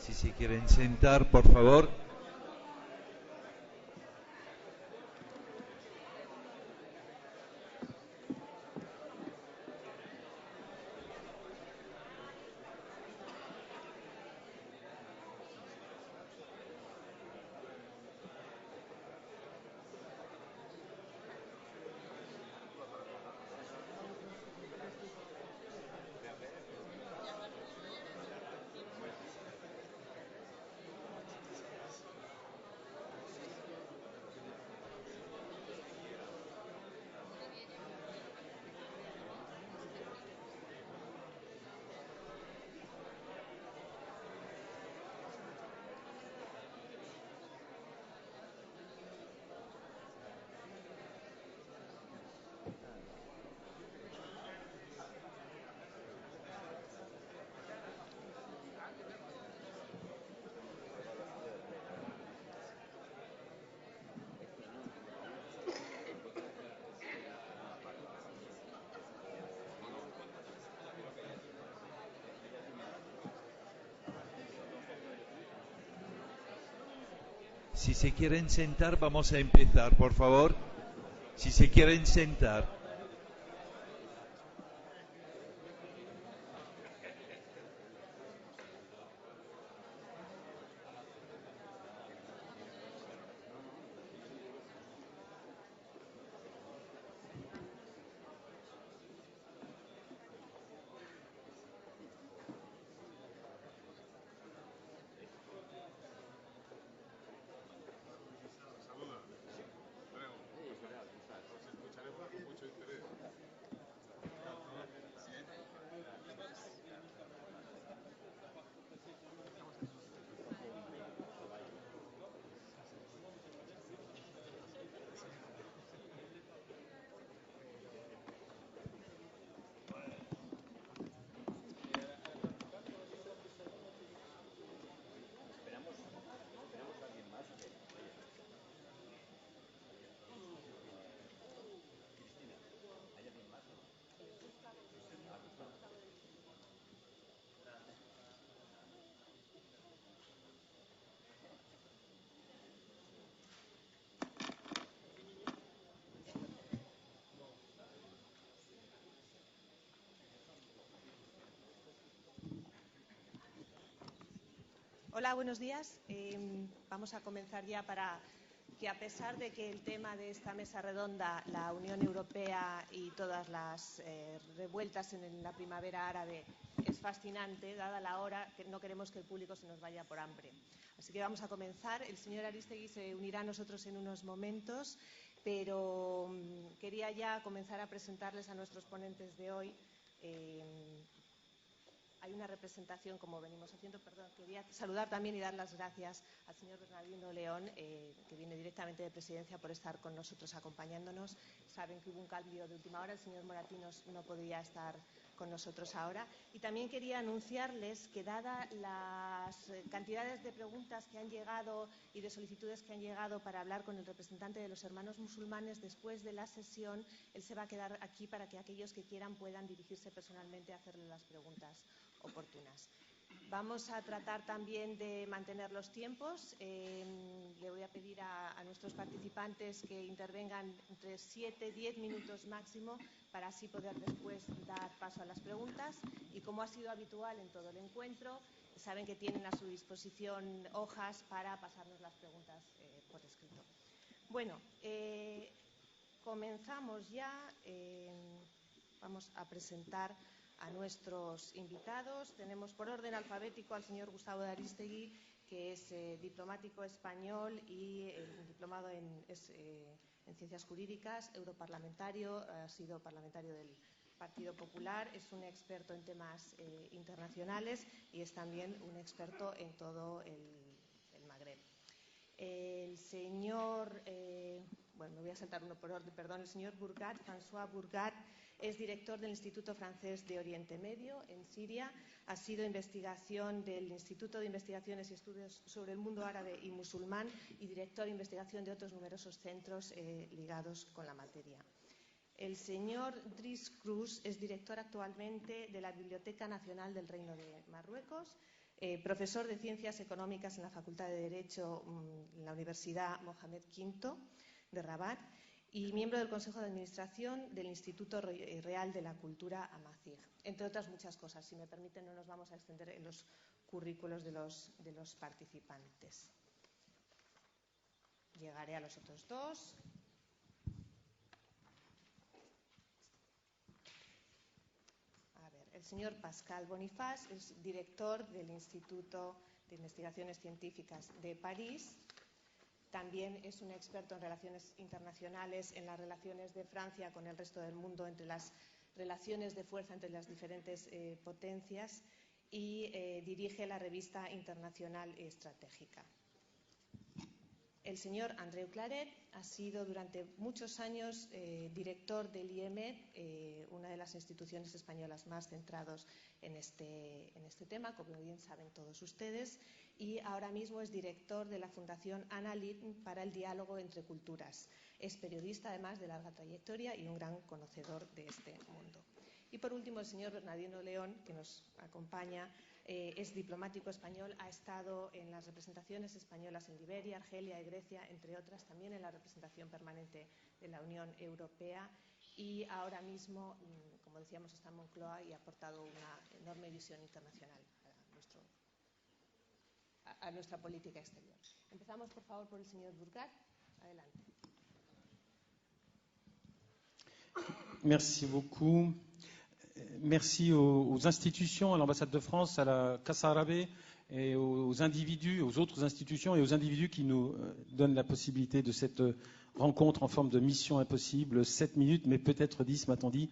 Si se quieren sentar, por favor. Si se quieren sentar, vamos a empezar, por favor. Si se quieren sentar. Hola, buenos días. Vamos a comenzar ya para que, a pesar de que el tema de esta mesa redonda, la Unión Europea y todas las revueltas en la primavera árabe, es fascinante, dada la hora, que no queremos que el público se nos vaya por hambre. Así que vamos a comenzar. El señor Arístegui se unirá a nosotros en unos momentos, pero quería ya comenzar a presentarles a nuestros ponentes de hoy. Hay una representación, como venimos haciendo, perdón, quería saludar también y dar las gracias al señor Bernardino León, que viene directamente de Presidencia, por estar con nosotros acompañándonos. Saben que hubo un cambio de última hora, el señor Moratinos no podía estar con nosotros ahora. Y también quería anunciarles que, dadas las cantidades de preguntas que han llegado y de solicitudes que han llegado para hablar con el representante de los hermanos musulmanes, después de la sesión, él se va a quedar aquí para que aquellos que quieran puedan dirigirse personalmente a hacerle las preguntas oportunas. Vamos a tratar también de mantener los tiempos. Le voy a pedir a nuestros participantes que intervengan entre 7 y 10 minutos máximo, para así poder después dar paso a las preguntas. Y como ha sido habitual en todo el encuentro, saben que tienen a su disposición hojas para pasarnos las preguntas por escrito. Bueno, comenzamos ya. Vamos a presentar a nuestros invitados. Tenemos por orden alfabético al señor Gustavo de Arístegui, que es diplomático español y diplomado en Ciencias Jurídicas, europarlamentario, ha sido parlamentario del Partido Popular, es un experto en temas internacionales y es también un experto en todo el Magreb. El señor, me voy a saltar uno por orden, perdón, el señor Bourgat, François Bourgat, es director del Instituto Francés de Oriente Medio en Siria, ha sido investigación del Instituto de Investigaciones y Estudios sobre el Mundo Árabe y Musulmán y director de investigación de otros numerosos centros ligados con la materia. El señor Driss Cruz es director actualmente de la Biblioteca Nacional del Reino de Marruecos. Profesor de Ciencias Económicas en la Facultad de Derecho en la Universidad Mohamed V de Rabat y miembro del Consejo de Administración del Instituto Real de la Cultura Amazigh, entre otras muchas cosas. Si me permiten, no nos vamos a extender en los currículos de los participantes. Llegaré a los otros dos. El señor Pascal Boniface es director del Instituto de Investigaciones Científicas de París. También es un experto en relaciones internacionales, en las relaciones de Francia con el resto del mundo, entre las relaciones de fuerza entre las diferentes potencias y dirige la revista internacional estratégica. El señor Andreu Claret ha sido durante muchos años director del IEME, una de las instituciones españolas más centrados en este tema, como bien saben todos ustedes, y ahora mismo es director de la Fundación Anna Lindh para el diálogo entre culturas. Es periodista, además, de larga trayectoria y un gran conocedor de este mundo. Y por último, el señor Bernardino León, que nos acompaña, es diplomático español, ha estado en las representaciones españolas en Liberia, Argelia y Grecia, entre otras, también en la representación permanente de la Unión Europea y ahora mismo, como decíamos, está en Moncloa y ha aportado una enorme visión internacional a nuestra política exterior. Empezamos, por favor, por el señor Burgat. Adelante. Merci beaucoup. Merci aux institutions, à l'ambassade de France, à la Casa Árabe et aux individus, aux autres institutions et aux individus qui nous donnent la possibilité de cette rencontre en forme de mission impossible, 7 minutes, mais peut-être 10, m'a-t-on dit,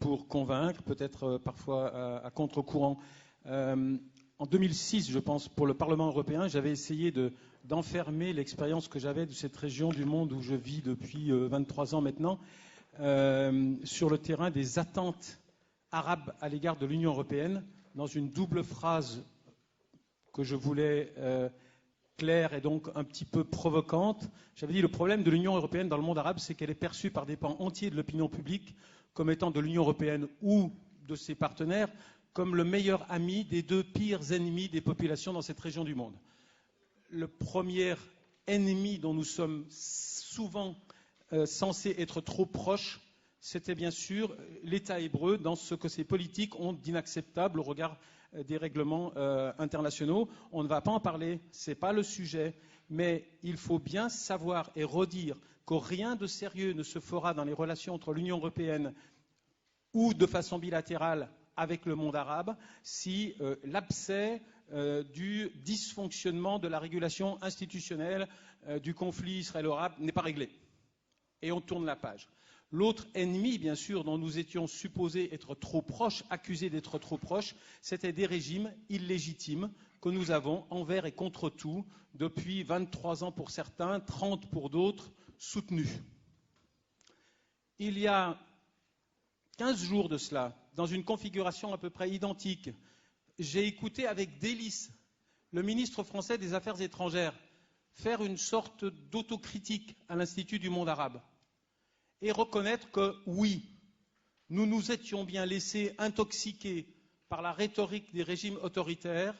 pour convaincre, peut-être parfois à contre-courant. En 2006, je pense, pour le Parlement européen, j'avais essayé d'enfermer l'expérience que j'avais de cette région du monde où je vis depuis 23 ans maintenant, sur le terrain des attentes arabes à l'égard de l'Union européenne, dans une double phrase que je voulais claire et donc un petit peu provocante. J'avais dit le problème de l'Union européenne dans le monde arabe, c'est qu'elle est perçue par des pans entiers de l'opinion publique comme étant de l'Union européenne ou de ses partenaires comme le meilleur ami des deux pires ennemis des populations dans cette région du monde. Le premier ennemi dont nous sommes souvent censés être trop proches, c'était bien sûr l'État hébreu dans ce que ces politiques ont d'inacceptable au regard des règlements internationaux. On ne va pas en parler, ce n'est pas le sujet, mais il faut bien savoir et redire que rien de sérieux ne se fera dans les relations entre l'Union européenne ou de façon bilatérale avec le monde arabe si l'abcès du dysfonctionnement de la régulation institutionnelle du conflit israélo-arabe n'est pas réglé. Et on tourne la page. L'autre ennemi, bien sûr, dont nous étions supposés être trop proches, accusés d'être trop proches, c'était des régimes illégitimes que nous avons envers et contre tout depuis 23 ans pour certains, 30 pour d'autres, soutenus. Il y a 15 jours de cela, dans une configuration à peu près identique, j'ai écouté avec délice le ministre français des Affaires étrangères faire une sorte d'autocritique à l'Institut du monde arabe et reconnaître que, oui, nous nous étions bien laissés intoxiquer par la rhétorique des régimes autoritaires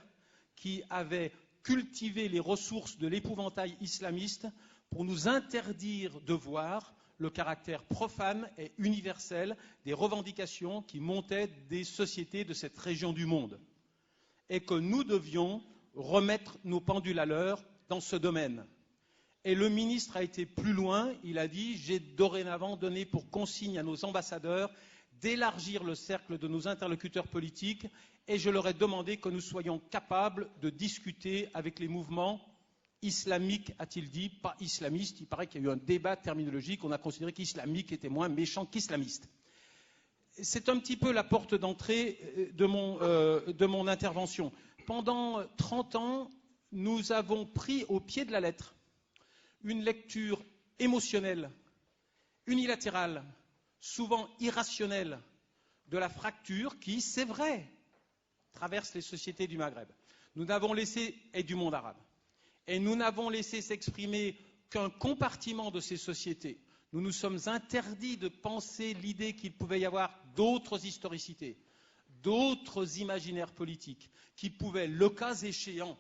qui avaient cultivé les ressources de l'épouvantail islamiste pour nous interdire de voir le caractère profane et universel des revendications qui montaient des sociétés de cette région du monde. Et que nous devions remettre nos pendules à l'heure dans ce domaine. Et le ministre a été plus loin, il a dit « J'ai dorénavant donné pour consigne à nos ambassadeurs d'élargir le cercle de nos interlocuteurs politiques et je leur ai demandé que nous soyons capables de discuter avec les mouvements islamique, a-t-il dit, pas islamiste. Il paraît qu'il y a eu un débat terminologique. On a considéré qu'islamique était moins méchant qu'islamiste. C'est un petit peu la porte d'entrée de mon intervention. Pendant 30 ans, nous avons pris au pied de la lettre une lecture émotionnelle, unilatérale, souvent irrationnelle, de la fracture qui, c'est vrai, traverse les sociétés du Maghreb. Nous n'avons laissé, et du monde arabe. Et nous n'avons laissé s'exprimer qu'un compartiment de ces sociétés. Nous nous sommes interdits de penser l'idée qu'il pouvait y avoir d'autres historicités, d'autres imaginaires politiques qui pouvaient, le cas échéant,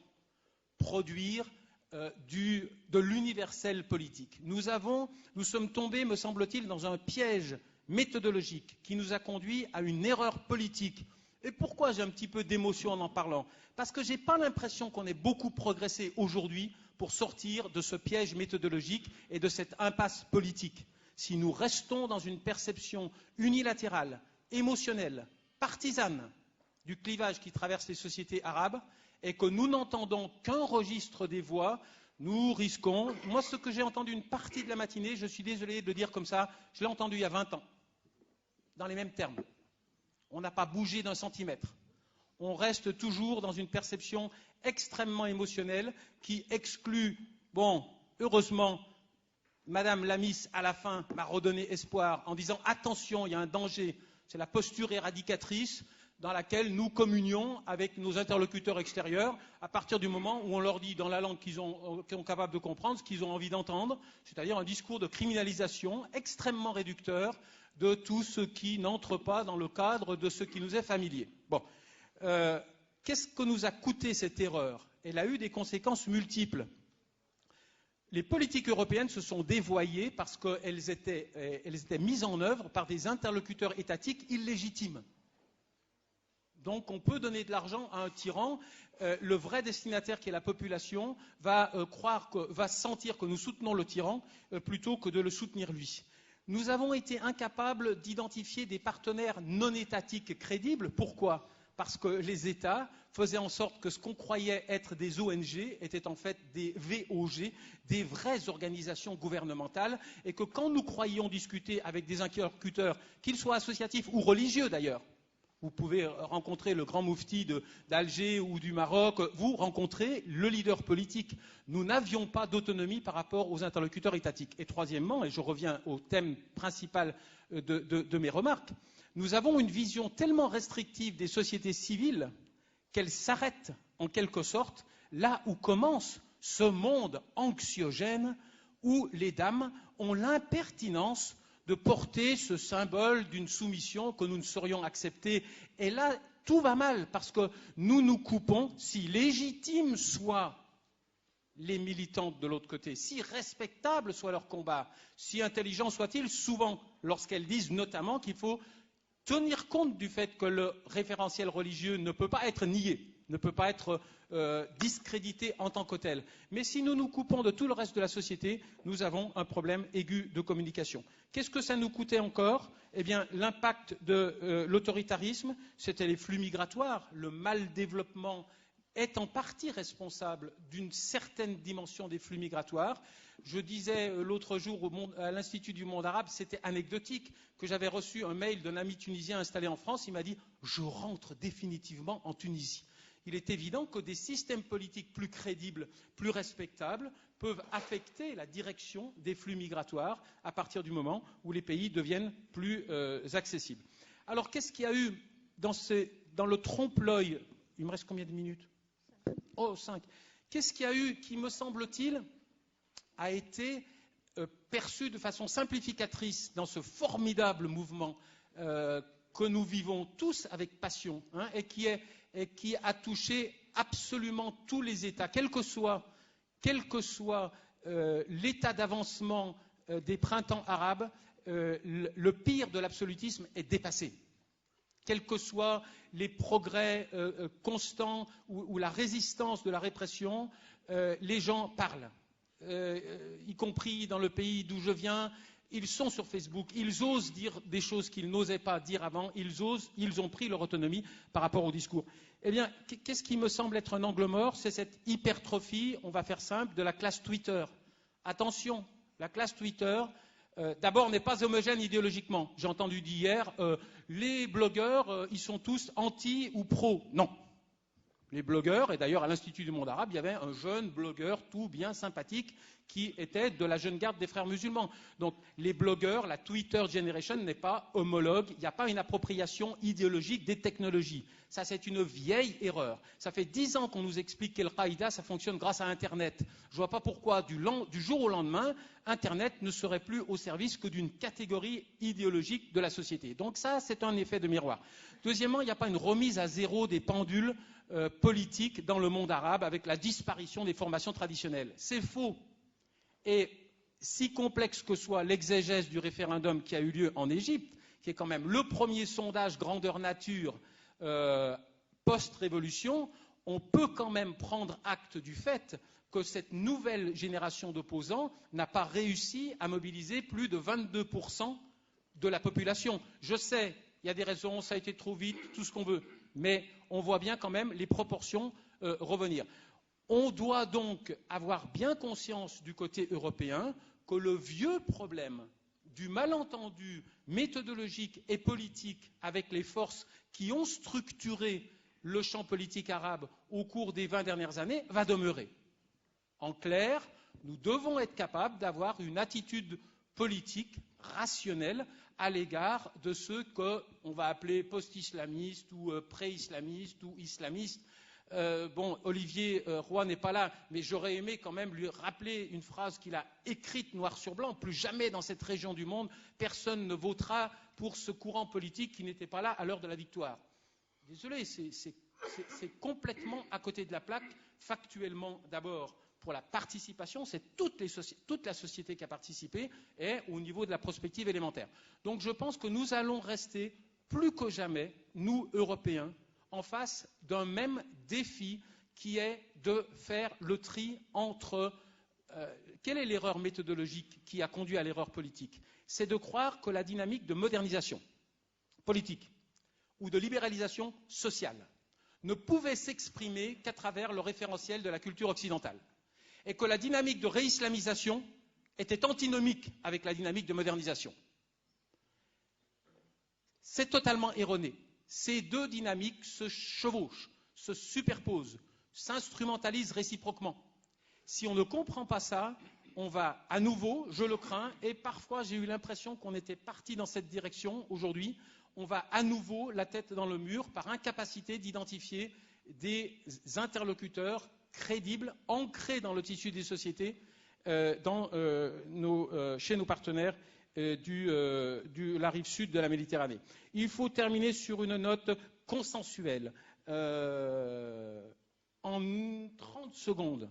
produire de l'universel politique. Nous sommes tombés, me semble-t-il, dans un piège méthodologique qui nous a conduit à une erreur politique. Et pourquoi j'ai un petit peu d'émotion en parlant? Parce que je n'ai pas l'impression qu'on ait beaucoup progressé aujourd'hui pour sortir de ce piège méthodologique et de cette impasse politique. Si nous restons dans une perception unilatérale, émotionnelle, partisane du clivage qui traverse les sociétés arabes et que nous n'entendons qu'un registre des voix, nous risquons... Moi, ce que j'ai entendu une partie de la matinée, je suis désolé de le dire comme ça, je l'ai entendu il y a 20 ans, dans les mêmes termes. On n'a pas bougé d'un centimètre. On reste toujours dans une perception extrêmement émotionnelle qui exclut... Bon, heureusement, Madame la Miss, à la fin, m'a redonné espoir en disant « Attention, il y a un danger ». C'est la posture éradicatrice dans laquelle nous communions avec nos interlocuteurs extérieurs à partir du moment où on leur dit dans la langue qu'ils sont capables de comprendre ce qu'ils ont envie d'entendre, c'est-à-dire un discours de criminalisation extrêmement réducteur de tout ce qui n'entre pas dans le cadre de ce qui nous est familier. Bon, qu'est-ce que nous a coûté cette erreur? Elle a eu des conséquences multiples. Les politiques européennes se sont dévoyées parce qu'elles étaient mises en œuvre par des interlocuteurs étatiques illégitimes. Donc on peut donner de l'argent à un tyran, le vrai destinataire qui est la population va sentir que nous soutenons le tyran plutôt que de le soutenir lui. Nous avons été incapables d'identifier des partenaires non étatiques crédibles. Pourquoi? Parce que les États faisaient en sorte que ce qu'on croyait être des ONG étaient en fait des VOG, des vraies organisations gouvernementales, et que quand nous croyions discuter avec des interlocuteurs, qu'ils soient associatifs ou religieux d'ailleurs, vous pouvez rencontrer le grand moufti d'Alger ou du Maroc, vous rencontrez le leader politique. Nous n'avions pas d'autonomie par rapport aux interlocuteurs étatiques. Et troisièmement, et je reviens au thème principal de mes remarques, nous avons une vision tellement restrictive des sociétés civiles qu'elles s'arrêtent en quelque sorte là où commence ce monde anxiogène où les dames ont l'impertinence de porter ce symbole d'une soumission que nous ne saurions accepter. Et là, tout va mal, parce que nous nous coupons, si légitimes soient les militantes de l'autre côté, si respectables soit leur combat, si intelligents soient-ils, souvent, lorsqu'elles disent notamment qu'il faut tenir compte du fait que le référentiel religieux ne peut pas être nié, ne peut pas être discrédité en tant que tel. Mais si nous nous coupons de tout le reste de la société, nous avons un problème aigu de communication. Qu'est-ce que ça nous coûtait encore? Eh bien, l'impact de l'autoritarisme, c'était les flux migratoires. Le mal-développement est en partie responsable d'une certaine dimension des flux migratoires. Je disais l'autre jour à l'Institut du monde arabe, c'était anecdotique, que j'avais reçu un mail d'un ami tunisien installé en France. Il m'a dit « Je rentre définitivement en Tunisie ». Il est évident que des systèmes politiques plus crédibles, plus respectables, peuvent affecter la direction des flux migratoires à partir du moment où les pays deviennent plus accessibles. Alors, qu'est-ce qu'il y a eu dans le trompe-l'œil? Il me reste combien de minutes? Oh, 5. Qu'est-ce qu'il y a eu qui, me semble-t-il, a été perçu de façon simplificatrice dans ce formidable mouvement que nous vivons tous avec passion, hein, et qui a touché absolument tous les États, quel que soit l'état d'avancement des printemps arabes, le pire de l'absolutisme est dépassé. Quels que soient les progrès constants ou la résistance de la répression, les gens parlent, y compris dans le pays d'où je viens. Ils sont sur Facebook, ils osent dire des choses qu'ils n'osaient pas dire avant, ils ont pris leur autonomie par rapport au discours. Eh bien, qu'est-ce qui me semble être un angle mort? C'est cette hypertrophie, on va faire simple, de la classe Twitter. Attention, la classe Twitter, d'abord, n'est pas homogène idéologiquement. J'ai entendu dire hier, les blogueurs, ils sont tous anti ou pro. Non. Les blogueurs, et d'ailleurs à l'Institut du monde arabe, il y avait un jeune blogueur tout bien sympathique qui était de la jeune garde des frères musulmans. Donc les blogueurs, la Twitter Generation n'est pas homologue, il n'y a pas une appropriation idéologique des technologies. Ça, c'est une vieille erreur. Ça fait 10 ans qu'on nous explique qu'Al-Qaïda, ça fonctionne grâce à Internet. Je ne vois pas pourquoi, du jour au lendemain, Internet ne serait plus au service que d'une catégorie idéologique de la société. Donc ça, c'est un effet de miroir. Deuxièmement, il n'y a pas une remise à zéro des pendules politiques dans le monde arabe avec la disparition des formations traditionnelles. C'est faux. Et si complexe que soit l'exégèse du référendum qui a eu lieu en Égypte, qui est quand même le premier sondage grandeur nature post-révolution, on peut quand même prendre acte du fait que cette nouvelle génération d'opposants n'a pas réussi à mobiliser plus de 22% de la population. Je sais, il y a des raisons, ça a été trop vite, tout ce qu'on veut, mais on voit bien quand même les proportions revenir. On doit donc avoir bien conscience du côté européen que le vieux problème du malentendu méthodologique et politique avec les forces qui ont structuré le champ politique arabe au cours des 20 dernières années va demeurer. En clair, nous devons être capables d'avoir une attitude politique rationnelle à l'égard de ceux qu'on va appeler post-islamistes ou pré-islamistes ou islamistes. Olivier Roy n'est pas là, mais j'aurais aimé quand même lui rappeler une phrase qu'il a écrite noir sur blanc. Plus jamais dans cette région du monde, personne ne votera pour ce courant politique qui n'était pas là à l'heure de la victoire. Désolé, c'est complètement à côté de la plaque, factuellement d'abord. Pour la participation, c'est toute la société qui a participé et au niveau de la prospective élémentaire. Donc je pense que nous allons rester plus que jamais, nous, Européens, en face d'un même défi qui est de faire le tri entre... quelle est l'erreur méthodologique qui a conduit à l'erreur politique? C'est de croire que la dynamique de modernisation politique ou de libéralisation sociale ne pouvait s'exprimer qu'à travers le référentiel de la culture occidentale. Et que la dynamique de réislamisation était antinomique avec la dynamique de modernisation. C'est totalement erroné. Ces deux dynamiques se chevauchent, se superposent, s'instrumentalisent réciproquement. Si on ne comprend pas ça, on va à nouveau, je le crains, et parfois j'ai eu l'impression qu'on était parti dans cette direction aujourd'hui, on va à nouveau la tête dans le mur par incapacité d'identifier des interlocuteurs crédibles, ancrés dans le tissu des sociétés, chez nos partenaires de la rive sud de la Méditerranée. Il faut terminer sur une note consensuelle. En 30 secondes,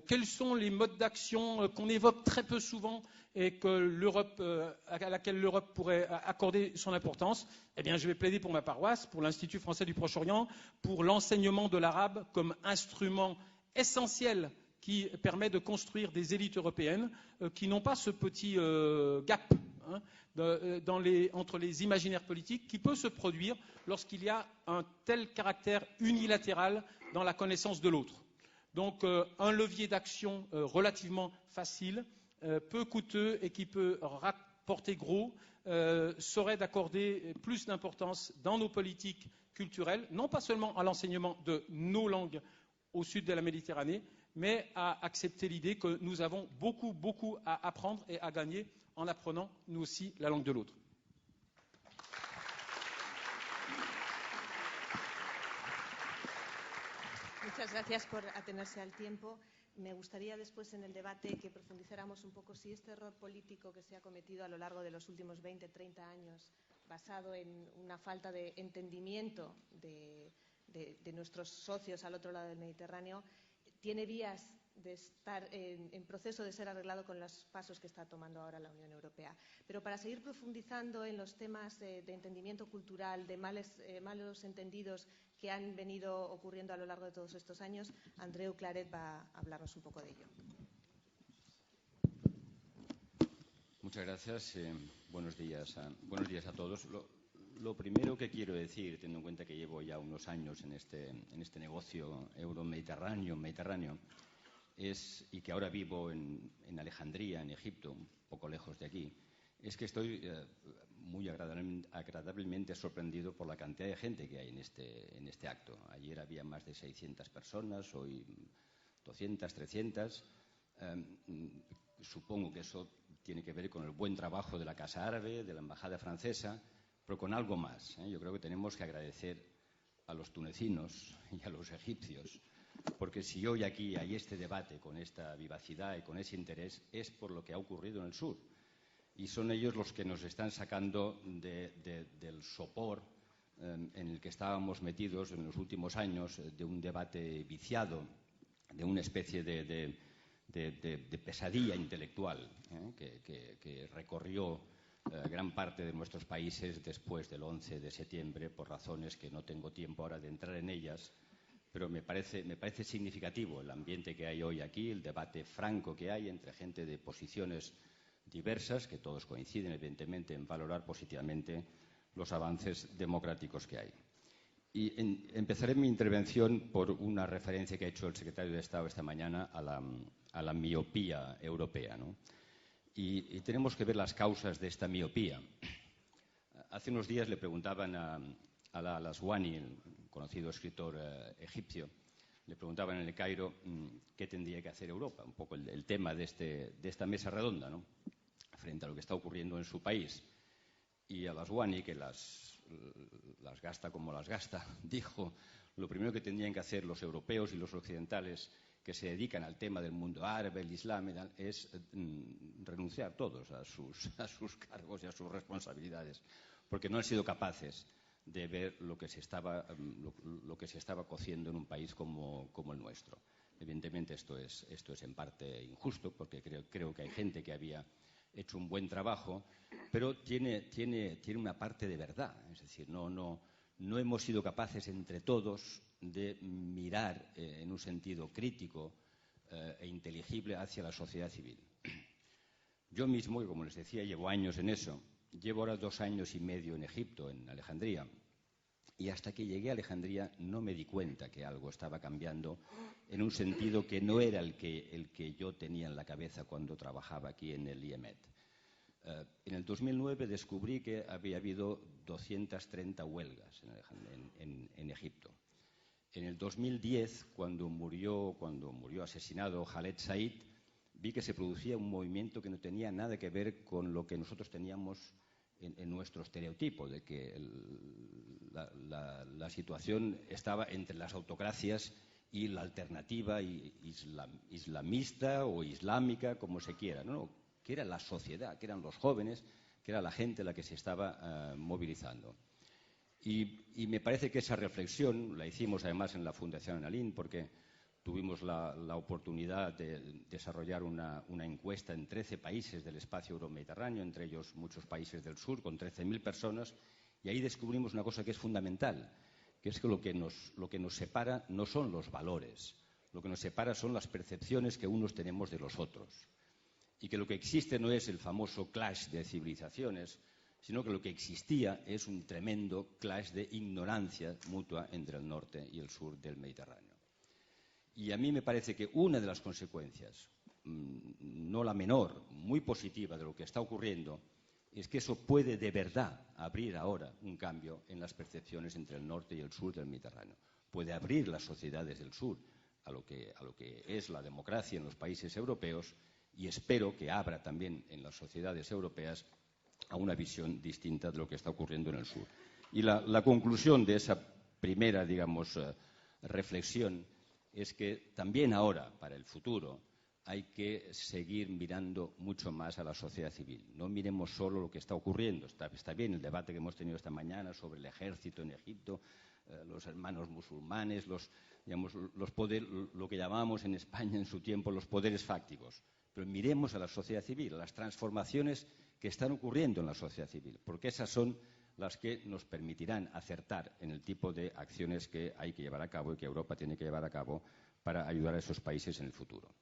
quels sont les modes d'action qu'on évoque très peu souvent et à laquelle l'Europe pourrait accorder son importance? Eh bien, je vais plaider pour ma paroisse, pour l'Institut français du Proche-Orient, pour l'enseignement de l'arabe comme instrument essentiel qui permet de construire des élites européennes qui n'ont pas ce petit gap entre les imaginaires politiques qui peut se produire lorsqu'il y a un tel caractère unilatéral dans la connaissance de l'autre. Donc un levier d'action relativement facile, peu coûteux et qui peut rapporter gros serait d'accorder plus d'importance dans nos politiques culturelles, non pas seulement à l'enseignement de nos langues au sud de la Méditerranée, mais à accepter l'idée que nous avons beaucoup, beaucoup à apprendre et à gagner en apprenant, nous aussi, la langue de l'autre. Muchas gracias por atenerse al tiempo. Me gustaría después en el debate que profundizáramos un poco si este error político que se ha cometido a lo largo de los últimos 20, 30 años, basado en una falta de entendimiento de nuestros socios al otro lado del Mediterráneo, tiene vías de estar en proceso de ser arreglado con los pasos que está tomando ahora la Unión Europea. Pero para seguir profundizando en los temas de entendimiento cultural, de malos entendidos que han venido ocurriendo a lo largo de todos estos años, Andreu Claret va a hablarnos un poco de ello. Muchas gracias. Buenos días a todos. Lo primero que quiero decir, teniendo en cuenta que llevo ya unos años en este negocio euro-mediterráneo, y que ahora vivo en Alejandría, en Egipto, un poco lejos de aquí, es que estoy muy agradablemente sorprendido por la cantidad de gente que hay en este acto. Ayer había más de 600 personas, hoy 200, 300. Supongo que eso tiene que ver con el buen trabajo de la Casa Árabe, de la Embajada Francesa, pero con algo más. Yo creo que tenemos que agradecer a los tunecinos y a los egipcios, porque si hoy aquí hay este debate con esta vivacidad y con ese interés, es por lo que ha ocurrido en el sur. Y son ellos los que nos están sacando del sopor en el que estábamos metidos en los últimos años, de un debate viciado, de una especie de pesadilla intelectual que recorrió gran parte de nuestros países después del 11 de septiembre, por razones que no tengo tiempo ahora de entrar en ellas, pero me parece significativo el ambiente que hay hoy aquí, el debate franco que hay entre gente de posiciones diversas, que todos coinciden evidentemente en valorar positivamente los avances democráticos que hay. Y empezaré mi intervención por una referencia que ha hecho el secretario de Estado esta mañana a la miopía europea, ¿no? Y tenemos que ver las causas de esta miopía. Hace unos días le preguntaban a al-Aswani, el conocido escritor egipcio, le preguntaban en el Cairo qué tendría que hacer Europa, un poco el tema de esta mesa redonda, ¿no?, frente a lo que está ocurriendo en su país. Y al-Aswani, que las gasta como las gasta, dijo: lo primero que tendrían que hacer los europeos y los occidentales que se dedican al tema del mundo árabe, el islam, es renunciar todos a sus cargos y a sus responsabilidades, porque no han sido capaces de ver lo que se estaba cociendo en un país como el nuestro. Evidentemente esto es en parte injusto, porque creo que hay gente que había hecho un buen trabajo, pero tiene una parte de verdad. Es decir, no hemos sido capaces entre todos de mirar en un sentido crítico e inteligible hacia la sociedad civil. Yo mismo, que como les decía, llevo años en eso, llevo ahora 2 años y medio en Egipto, en Alejandría, y hasta que llegué a Alejandría no me di cuenta que algo estaba cambiando en un sentido que no era el que yo tenía en la cabeza cuando trabajaba aquí en el IEMET. En el 2009 descubrí que había habido 230 huelgas en Egipto. En el 2010, cuando murió asesinado Khaled Said, vi que se producía un movimiento que no tenía nada que ver con lo que nosotros teníamos en nuestro estereotipo, de que la situación estaba entre las autocracias y la alternativa islamista o islámica, como se quiera, ¿no?, que era la sociedad, que eran los jóvenes, que era la gente la que se estaba movilizando. Y me parece que esa reflexión la hicimos además en la Fundación Annalyn, porque tuvimos la oportunidad de desarrollar una encuesta en 13 países del espacio euromediterráneo, entre ellos muchos países del sur, con 13.000 personas, y ahí descubrimos una cosa que es fundamental, que es que lo que nos separa no son los valores, lo que nos separa son las percepciones que unos tenemos de los otros. Y que lo que existe no es el famoso clash de civilizaciones, sino que lo que existía es un tremendo clash de ignorancia mutua entre el norte y el sur del Mediterráneo. Y a mí me parece que una de las consecuencias, no la menor, muy positiva de lo que está ocurriendo, es que eso puede de verdad abrir ahora un cambio en las percepciones entre el norte y el sur del Mediterráneo. Puede abrir las sociedades del sur a lo que es la democracia en los países europeos, y espero que abra también en las sociedades europeas a una visión distinta de lo que está ocurriendo en el sur. Y la conclusión de esa primera, digamos, reflexión es que también ahora, para el futuro, hay que seguir mirando mucho más a la sociedad civil. No miremos solo lo que está ocurriendo. Está bien el debate que hemos tenido esta mañana sobre el ejército en Egipto, los hermanos musulmanes, los poderes, lo que llamábamos en España en su tiempo los poderes fácticos. Pero miremos a la sociedad civil, a las transformaciones que están ocurriendo en la sociedad civil, porque esas son las que nos permitirán acertar en el tipo de acciones que hay que llevar a cabo y que Europa tiene que llevar a cabo para ayudar a esos países en el futuro.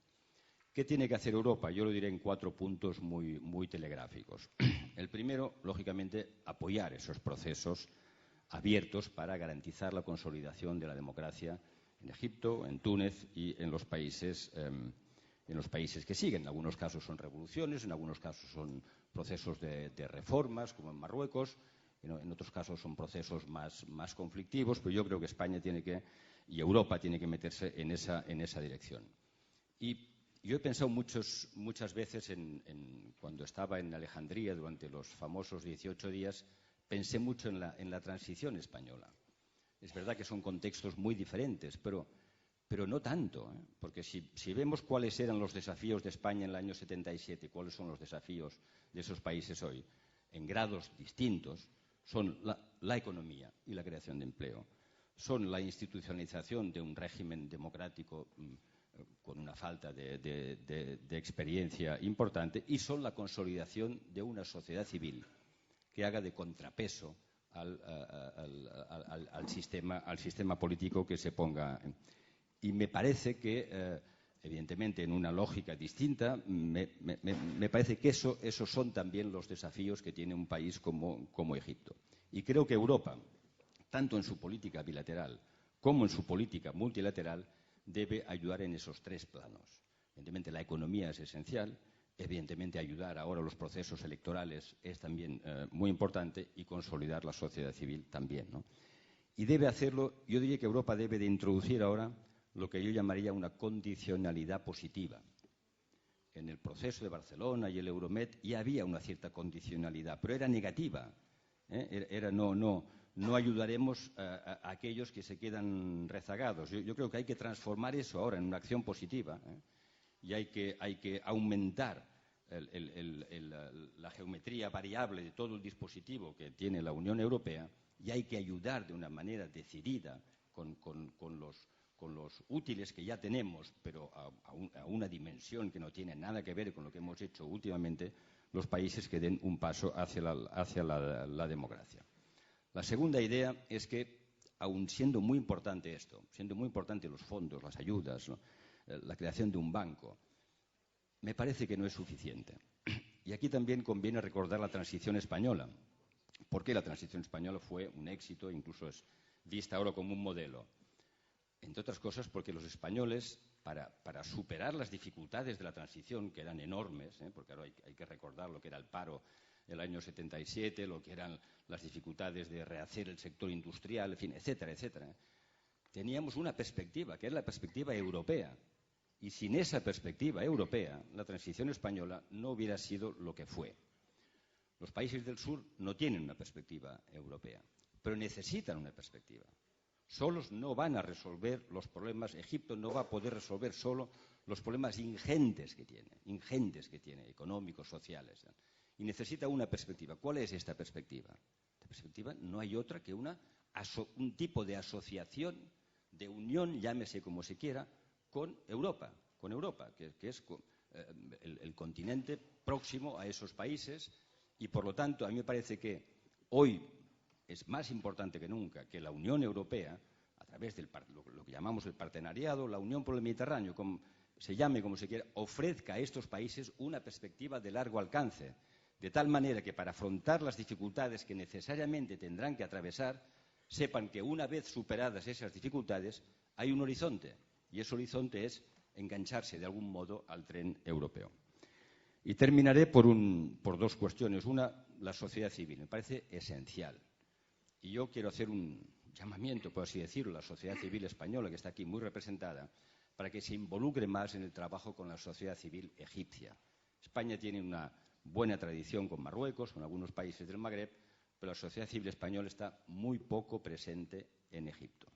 ¿Qué tiene que hacer Europa? Yo lo diré en 4 puntos muy telegráficos. El primero, lógicamente, apoyar esos procesos abiertos para garantizar la consolidación de la democracia en Egipto, en Túnez y en los países en los países que siguen. En algunos casos son revoluciones, en algunos casos son procesos de reformas, como en Marruecos, en otros casos son procesos más conflictivos, pero yo creo que España y Europa tiene que meterse en esa dirección. Y yo he pensado muchas veces cuando estaba en Alejandría durante los famosos 18 días, pensé mucho en la transición española. Es verdad que son contextos muy diferentes, pero no tanto, porque si vemos cuáles eran los desafíos de España en el año 77 y cuáles son los desafíos de esos países hoy, en grados distintos, son la economía y la creación de empleo, son la institucionalización de un régimen democrático con una falta de experiencia importante, y son la consolidación de una sociedad civil que haga de contrapeso al sistema político que se ponga. Y me parece que, evidentemente, en una lógica distinta, me parece que esos son también los desafíos que tiene un país como Egipto. Y creo que Europa, tanto en su política bilateral como en su política multilateral, debe ayudar en esos tres planos. Evidentemente, la economía es esencial. Evidentemente, ayudar ahora a los procesos electorales es también muy importante, y consolidar la sociedad civil también, ¿no? Y debe hacerlo, yo diría que Europa debe de introducir ahora lo que yo llamaría una condicionalidad positiva. En el proceso de Barcelona y el Euromed ya había una cierta condicionalidad, pero era negativa. No ayudaremos a aquellos que se quedan rezagados. Yo creo que hay que transformar eso ahora en una acción positiva, y hay que aumentar la geometría variable de todo el dispositivo que tiene la Unión Europea, y hay que ayudar de una manera decidida con los útiles que ya tenemos, pero a una dimensión que no tiene nada que ver con lo que hemos hecho últimamente, los países que den un paso hacia la democracia. La segunda idea es que, aun siendo muy importante esto, siendo muy importante los fondos, las ayudas, ¿no?, la creación de un banco, me parece que no es suficiente. Y aquí también conviene recordar la transición española. ¿Por qué la transición española fue un éxito, incluso es vista ahora como un modelo? Entre otras cosas porque los españoles, para superar las dificultades de la transición, que eran enormes, porque ahora hay que recordar lo que era el paro del año 77, lo que eran las dificultades de rehacer el sector industrial, en fin, etcétera, etcétera, teníamos una perspectiva, que es la perspectiva europea. Y sin esa perspectiva europea, la transición española no hubiera sido lo que fue. Los países del sur no tienen una perspectiva europea, pero necesitan una perspectiva. Solos no van a resolver los problemas. Egipto no va a poder resolver solo los problemas ingentes que tiene, económicos, sociales. Y necesita una perspectiva. ¿Cuál es esta perspectiva? Esta perspectiva no hay otra que un tipo de asociación, de unión, llámese como se quiera, con Europa, que es el continente próximo a esos países. Y, por lo tanto, a mí me parece que hoy es más importante que nunca que la Unión Europea, a través de lo que llamamos el partenariado, la Unión por el Mediterráneo, se llame como se quiera, ofrezca a estos países una perspectiva de largo alcance, de tal manera que, para afrontar las dificultades que necesariamente tendrán que atravesar, sepan que, una vez superadas esas dificultades, hay un horizonte, y ese horizonte es engancharse de algún modo al tren europeo. Y terminaré por dos cuestiones. Una, la sociedad civil. Me parece esencial. Y yo quiero hacer un llamamiento, por así decirlo, a la sociedad civil española, que está aquí muy representada, para que se involucre más en el trabajo con la sociedad civil egipcia. España tiene una buena tradición con Marruecos, con algunos países del Magreb, pero la sociedad civil española está muy poco presente en Egipto.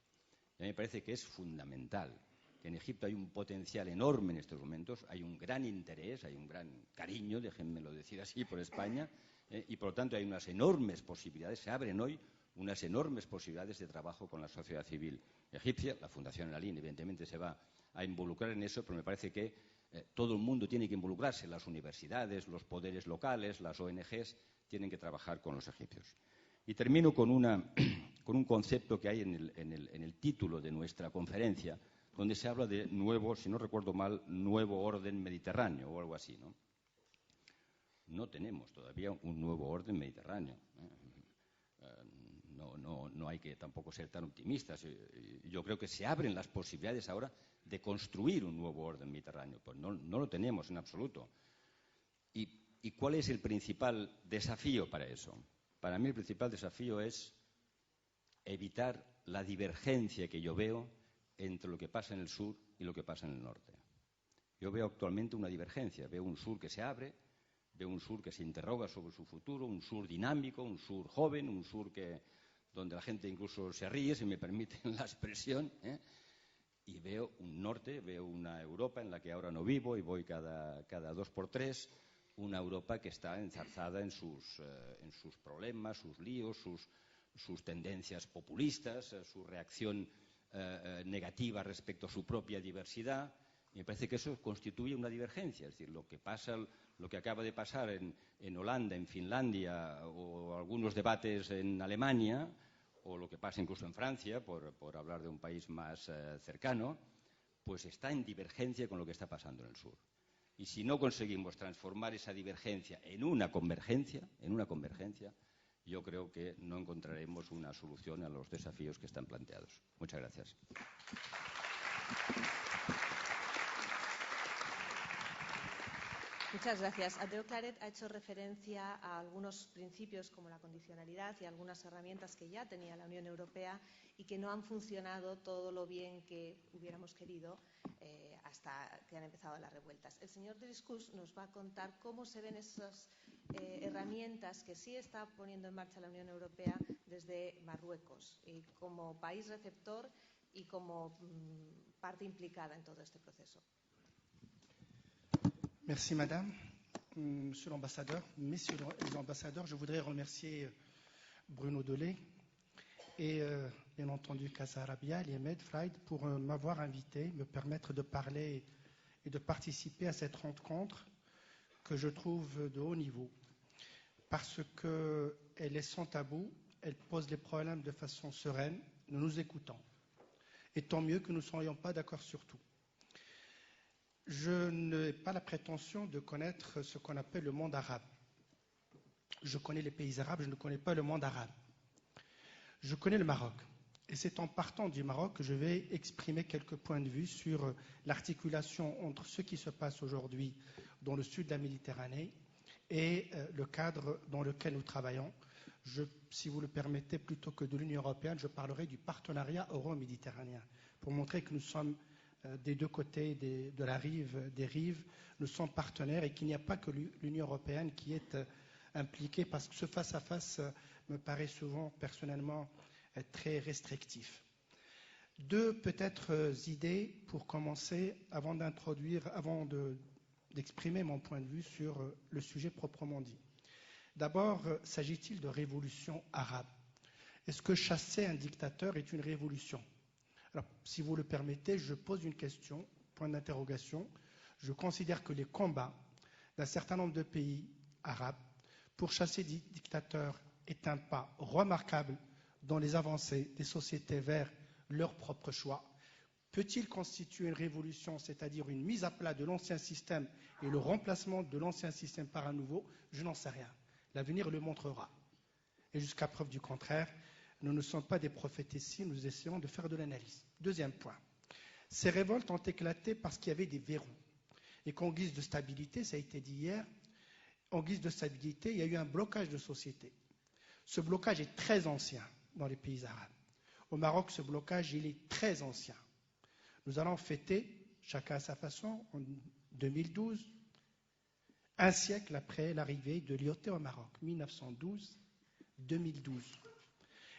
Y a mí me parece que es fundamental, que en Egipto hay un potencial enorme en estos momentos, hay un gran interés, hay un gran cariño, déjenmelo decir así, por España, y por lo tanto hay unas enormes posibilidades, se abren hoy unas enormes posibilidades de trabajo con la sociedad civil egipcia. La Fundación Al-Ain, evidentemente, se va a involucrar en eso, pero me parece que todo el mundo tiene que involucrarse, las universidades, los poderes locales, las ONGs, tienen que trabajar con los egipcios. Y termino con un concepto que hay en el título de nuestra conferencia, donde se habla de nuevo, si no recuerdo mal, nuevo orden mediterráneo o algo así, ¿no? No tenemos todavía un nuevo orden mediterráneo. No hay que tampoco ser tan optimistas. Yo creo que se abren las posibilidades ahora de construir un nuevo orden mediterráneo. Pues no lo tenemos en absoluto. ¿Y cuál es el principal desafío para eso? Para mí el principal desafío es evitar la divergencia que yo veo entre lo que pasa en el sur y lo que pasa en el norte. Yo veo actualmente una divergencia. Veo un sur que se abre, veo un sur que se interroga sobre su futuro, un sur dinámico, un sur joven, un sur donde la gente incluso se ríe, si me permiten la expresión, y veo un norte, veo una Europa en la que ahora no vivo y voy cada 2 por 3, una Europa que está enzarzada en sus problemas, sus líos, sus tendencias populistas, su reacción negativa respecto a su propia diversidad. Y me parece que eso constituye una divergencia. Es decir, lo que acaba de pasar en Holanda, en Finlandia, o algunos debates en Alemania, o lo que pasa incluso en Francia, por hablar de un país más cercano, pues está en divergencia con lo que está pasando en el sur. Y si no conseguimos transformar esa divergencia en una convergencia, yo creo que no encontraremos una solución a los desafíos que están planteados. Muchas gracias. Muchas gracias. Adeo Claret ha hecho referencia a algunos principios como la condicionalidad y algunas herramientas que ya tenía la Unión Europea y que no han funcionado todo lo bien que hubiéramos querido hasta que han empezado las revueltas. El señor Driscoll nos va a contar cómo se ven esas herramientas que sí está poniendo en marcha la Unión Europea desde Marruecos y como país receptor y como parte implicada en todo este proceso. Merci Madame, Monsieur l'ambassadeur, Messieurs les ambassadeurs, je voudrais remercier Bruno Dolé et bien entendu Casa Arabia et Medfried pour m'avoir invité, me permettre de parler et de participer à cette rencontre que je trouve de haut niveau parce qu'elle est sans tabou, elle pose les problèmes de façon sereine, nous nous écoutons. Et tant mieux que nous ne soyons pas d'accord sur tout. Je n'ai pas la prétention de connaître ce qu'on appelle le monde arabe. Je connais les pays arabes, je ne connais pas le monde arabe. Je connais le Maroc. Et c'est en partant du Maroc que je vais exprimer quelques points de vue sur l'articulation entre ce qui se passe aujourd'hui dans le sud de la Méditerranée et le cadre dans lequel nous travaillons. Si vous le permettez, plutôt que de l'Union européenne, je parlerai du partenariat euro-méditerranéen pour montrer que nous sommes des deux côtés de la rive, des rives, nous sommes partenaires et qu'il n'y a pas que l'Union européenne qui est impliquée parce que ce face-à-face me paraît souvent, personnellement, très restrictif. Deux, peut-être, idées pour commencer avant d'exprimer mon point de vue sur le sujet proprement dit. D'abord, s'agit-il de révolution arabe? Est-ce que chasser un dictateur est une révolution? Alors, si vous le permettez, je pose une question, point d'interrogation. Je considère que les combats d'un certain nombre de pays arabes pour chasser des dictateurs est un pas remarquable dans les avancées des sociétés vers leur propre choix. Peut-il constituer une révolution, c'est-à-dire une mise à plat de l'ancien système et le remplacement de l'ancien système par un nouveau? Je n'en sais rien. L'avenir le montrera. Et jusqu'à preuve du contraire, nous ne sommes pas des prophètes ici, nous essayons de faire de l'analyse. Deuxième point. Ces révoltes ont éclaté parce qu'il y avait des verrous. Et qu'en guise de stabilité, ça a été dit hier, en guise de stabilité, il y a eu un blocage de société. Ce blocage est très ancien dans les pays arabes. Au Maroc, ce blocage, il est très ancien. Nous allons fêter, chacun à sa façon, en 2012, un siècle après l'arrivée de l'IOT au Maroc, 1912-2012.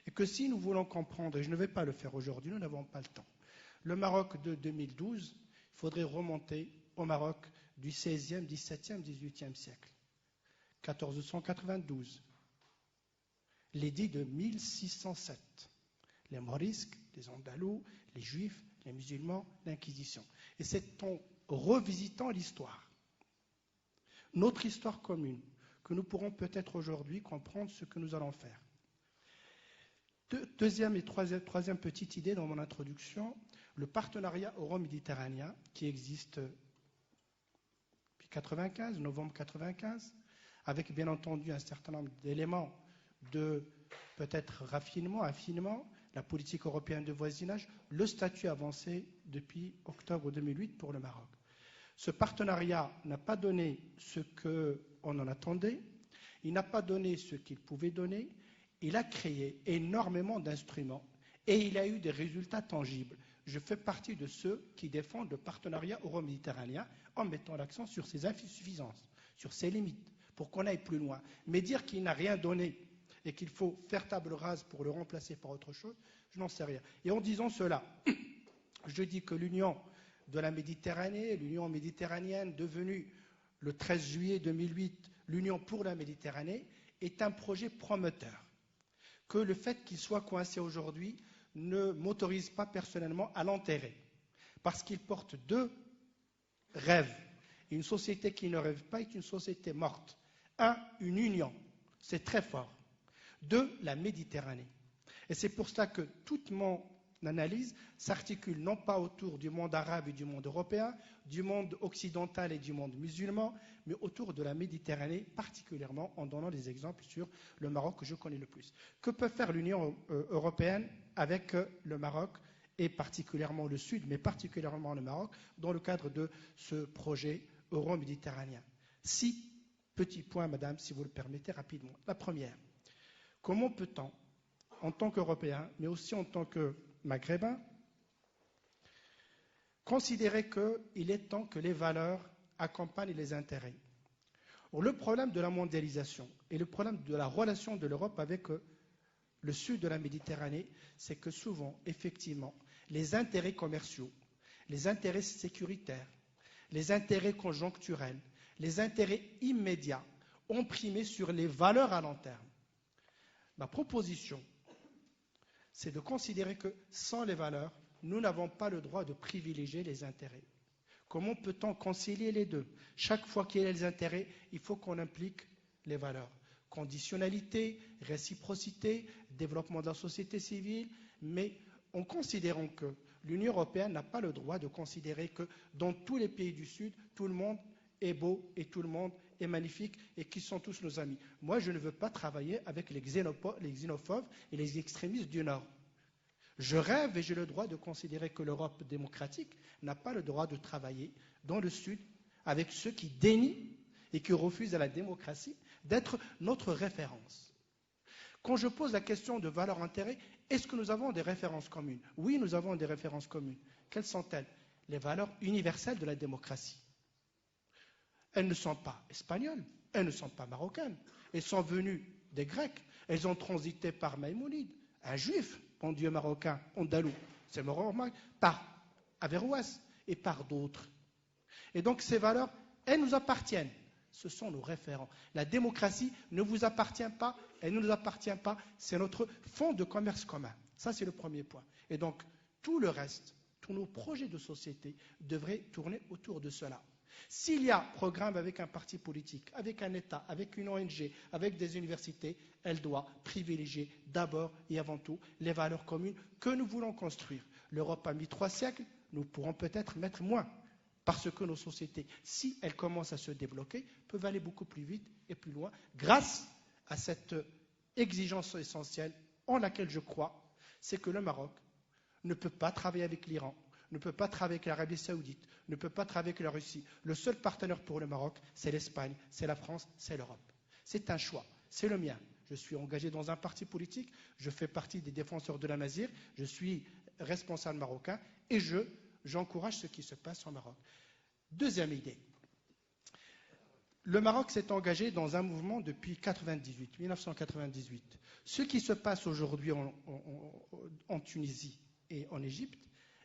Et que si nous voulons comprendre, et je ne vais pas le faire aujourd'hui, nous n'avons pas le temps, le Maroc de 2012, il faudrait remonter au Maroc du XVIe, XVIIe, XVIIIe siècle. 1492, l'édit de 1607, les Morisques, les Andalous, les Juifs, les musulmans, l'Inquisition. Et c'est en revisitant l'histoire, notre histoire commune, que nous pourrons peut-être aujourd'hui comprendre ce que nous allons faire. Deuxième et troisième petite idée dans mon introduction, le partenariat euro-méditerranéen qui existe depuis 1995, novembre 1995, avec bien entendu un certain nombre d'éléments de peut-être raffinement, affinement, la politique européenne de voisinage, le statut avancé depuis octobre 2008 pour le Maroc. Ce partenariat n'a pas donné ce qu'on en attendait, il n'a pas donné ce qu'il pouvait donner, il a créé énormément d'instruments et il a eu des résultats tangibles. Je fais partie de ceux qui défendent le partenariat euro-méditerranéen en mettant l'accent sur ses insuffisances, sur ses limites, pour qu'on aille plus loin. Mais dire qu'il n'a rien donné et qu'il faut faire table rase pour le remplacer par autre chose, je n'en sais rien. Et en disant cela, je dis que l'Union de la Méditerranée, l'Union méditerranéenne devenue le 13 juillet 2008, l'Union pour la Méditerranée, est un projet prometteur. Que le fait qu'il soit coincé aujourd'hui ne m'autorise pas personnellement à l'enterrer. Parce qu'il porte deux rêves. Une société qui ne rêve pas est une société morte. Un, une union. C'est très fort. Deux, la Méditerranée. Et c'est pour cela que toute mon analyse s'articule non pas autour du monde arabe et du monde européen, du monde occidental et du monde musulman, mais autour de la Méditerranée, particulièrement en donnant des exemples sur le Maroc que je connais le plus. Que peut faire l'Union européenne avec le Maroc, et particulièrement le Sud, mais particulièrement le Maroc, dans le cadre de ce projet euro-méditerranéen? 6 petits points, madame, si vous le permettez, rapidement. La première, comment peut-on, en tant qu'Européens, mais aussi en tant que Maghrébins, considérer qu'il est temps que les valeurs accompagnent les intérêts? Le problème de la mondialisation et le problème de la relation de l'Europe avec le sud de la Méditerranée, c'est que souvent, effectivement, les intérêts commerciaux, les intérêts sécuritaires, les intérêts conjoncturels, les intérêts immédiats ont primé sur les valeurs à long terme. Ma proposition, c'est de considérer que sans les valeurs, nous n'avons pas le droit de privilégier les intérêts. Comment peut-on concilier les deux? Chaque fois qu'il y a les intérêts, il faut qu'on implique les valeurs. Conditionnalité, réciprocité, développement de la société civile, mais en considérant que l'Union européenne n'a pas le droit de considérer que dans tous les pays du Sud, tout le monde est beau et tout le monde est magnifique et qu'ils sont tous nos amis. Moi, je ne veux pas travailler avec les xénophobes et les extrémistes du Nord. Je rêve et j'ai le droit de considérer que l'Europe démocratique n'a pas le droit de travailler dans le Sud avec ceux qui dénient et qui refusent à la démocratie d'être notre référence. Quand je pose la question de valeur-intérêt, est-ce que nous avons des références communes? Oui, nous avons des références communes. Quelles sont-elles? Les valeurs universelles de la démocratie. Elles ne sont pas espagnoles, elles ne sont pas marocaines. Elles sont venues des Grecs. Elles ont transité par Maïmonide, un juif, bon Dieu marocain, andalou, c'est normal, par Averroès et par d'autres. Et donc ces valeurs, elles nous appartiennent. Ce sont nos référents. La démocratie ne vous appartient pas, elle ne nous appartient pas, c'est notre fonds de commerce commun. Ça, c'est le premier point. Et donc, tout le reste, tous nos projets de société devraient tourner autour de cela. S'il y a programme avec un parti politique, avec un État, avec une ONG, avec des universités, elle doit privilégier d'abord et avant tout les valeurs communes que nous voulons construire. L'Europe a mis 3 siècles, nous pourrons peut-être mettre moins. Parce que nos sociétés, si elles commencent à se débloquer, peuvent aller beaucoup plus vite et plus loin grâce à cette exigence essentielle en laquelle je crois, c'est que le Maroc ne peut pas travailler avec l'Iran, ne peut pas travailler avec l'Arabie Saoudite, ne peut pas travailler avec la Russie. Le seul partenaire pour le Maroc, c'est l'Espagne, c'est la France, c'est l'Europe. C'est un choix, c'est le mien. Je suis engagé dans un parti politique, je fais partie des défenseurs de la Mazir, je suis responsable marocain et j'encourage ce qui se passe au Maroc. Deuxième idée. Le Maroc s'est engagé dans un mouvement depuis 1998. Ce qui se passe aujourd'hui en Tunisie et en Égypte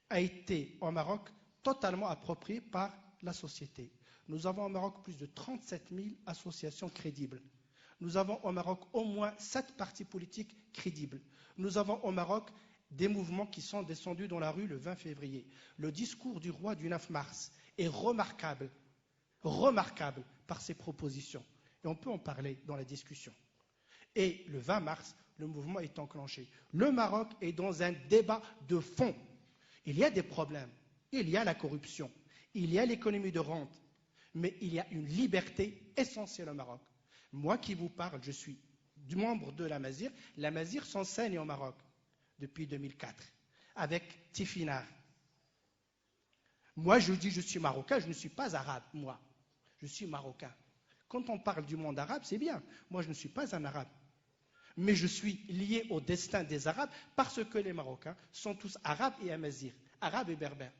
a été au Maroc totalement approprié par la société. Nous avons au Maroc plus de 37 000 associations crédibles. Nous avons au Maroc au moins 7 partis politiques crédibles. Nous avons au Maroc des mouvements qui sont descendus dans la rue le 20 février. Le discours du roi du 9 mars est remarquable par ses propositions. Et on peut en parler dans la discussion. Et le 20 mars, le mouvement est enclenché. Le Maroc est dans un débat de fond. Il y a des problèmes. Il y a la corruption. Il y a l'économie de rente. Mais il y a une liberté essentielle au Maroc. Moi qui vous parle, je suis membre de la Mazir. La Mazir s'enseigne au Maroc. depuis 2004, avec Tifinagh. Moi, je dis je suis marocain, je ne suis pas arabe, moi. Je suis marocain. Quand on parle du monde arabe, c'est bien. Moi, je ne suis pas un arabe. Mais je suis lié au destin des Arabes parce que les Marocains sont tous arabes et amazirs, arabes et berbères.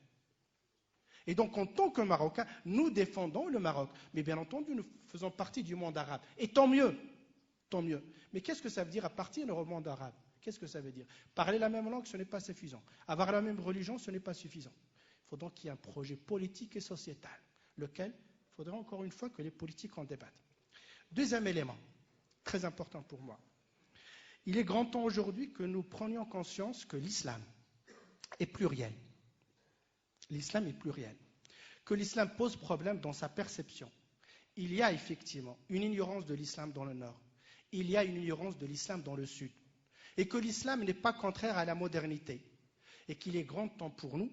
Et donc, en tant que Marocains, nous défendons le Maroc. Mais bien entendu, nous faisons partie du monde arabe. Et tant mieux, tant mieux. Mais qu'est-ce que ça veut dire appartenir au monde arabe? Qu'est-ce que ça veut dire? Parler la même langue, ce n'est pas suffisant. Avoir la même religion, ce n'est pas suffisant. Il faut donc qu'il y ait un projet politique et sociétal, lequel il faudra encore une fois que les politiques en débattent. Deuxième élément, très important pour moi. Il est grand temps aujourd'hui que nous prenions conscience que l'islam est pluriel. L'islam est pluriel. Que l'islam pose problème dans sa perception. Il y a effectivement une ignorance de l'islam dans le nord. Il y a une ignorance de l'islam dans le sud. Et que l'islam n'est pas contraire à la modernité. Et qu'il est grand temps pour nous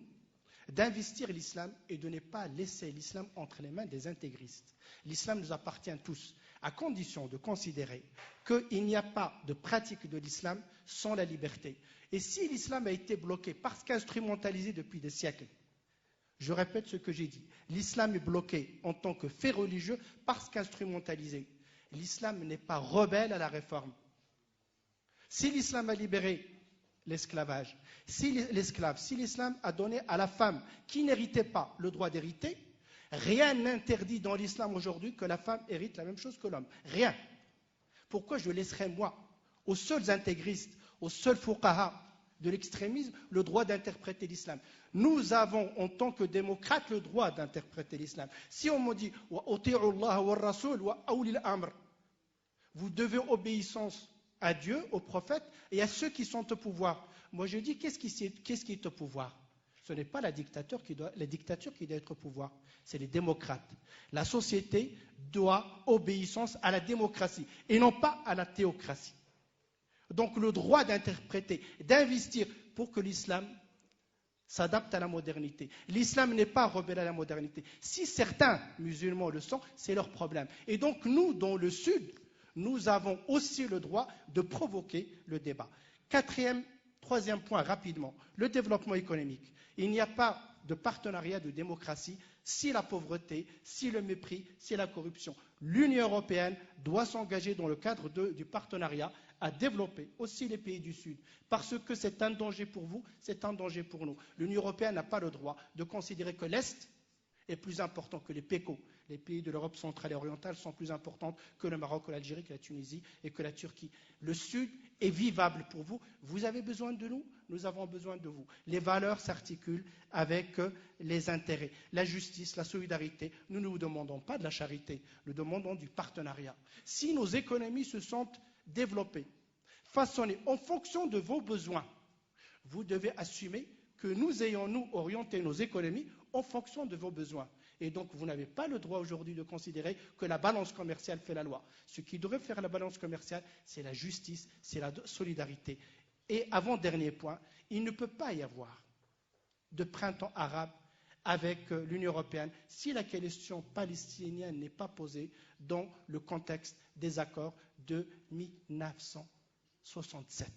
d'investir l'islam et de ne pas laisser l'islam entre les mains des intégristes. L'islam nous appartient tous, à condition de considérer qu'il n'y a pas de pratique de l'islam sans la liberté. Et si l'islam a été bloqué parce qu'instrumentalisé depuis des siècles, je répète ce que j'ai dit, l'islam est bloqué en tant que fait religieux parce qu'instrumentalisé. L'islam n'est pas rebelle à la réforme. Si l'islam a libéré l'esclavage, si l'islam a donné à la femme qui n'héritait pas le droit d'hériter, rien n'interdit dans l'islam aujourd'hui que la femme hérite la même chose que l'homme. Rien. Pourquoi je laisserais moi, aux seuls intégristes, aux seuls fuqaha de l'extrémisme, le droit d'interpréter l'islam? Nous avons, en tant que démocrates, le droit d'interpréter l'islam. Si on me dit « Allah wa rasoul wa awlil amr », vous devez obéissance à Dieu, aux prophètes et à ceux qui sont au pouvoir. Moi je dis, qu'est-ce qui est au pouvoir? Ce n'est pas la dictature qui doit être au pouvoir, c'est les démocrates. La société doit obéissance à la démocratie et non pas à la théocratie. Donc le droit d'interpréter, d'investir pour que l'islam s'adapte à la modernité. L'islam n'est pas rebelle à la modernité. Si certains musulmans le sont, c'est leur problème. Et donc nous, dans le Sud, nous avons aussi le droit de provoquer le débat. Troisième point, rapidement, le développement économique. Il n'y a pas de partenariat de démocratie si la pauvreté, si le mépris, si la corruption. L'Union européenne doit s'engager dans le cadre du partenariat à développer aussi les pays du Sud, parce que c'est un danger pour vous, c'est un danger pour nous. L'Union européenne n'a pas le droit de considérer que l'Est est plus important que les PECO. Les pays de l'Europe centrale et orientale sont plus importants que le Maroc, que l'Algérie, que la Tunisie et que la Turquie. Le Sud est vivable pour vous. Vous avez besoin de nous, nous avons besoin de vous. Les valeurs s'articulent avec les intérêts. La justice, la solidarité, nous ne vous demandons pas de la charité, nous demandons du partenariat. Si nos économies se sont développées, façonnées en fonction de vos besoins, vous devez assumer que nous ayons, nous, orienté nos économies en fonction de vos besoins. Et donc, vous n'avez pas le droit aujourd'hui de considérer que la balance commerciale fait la loi. Ce qui devrait faire la balance commerciale, c'est la justice, c'est la solidarité. Et avant-dernier point, il ne peut pas y avoir de printemps arabe avec l'Union européenne si la question palestinienne n'est pas posée dans le contexte des accords de 1967.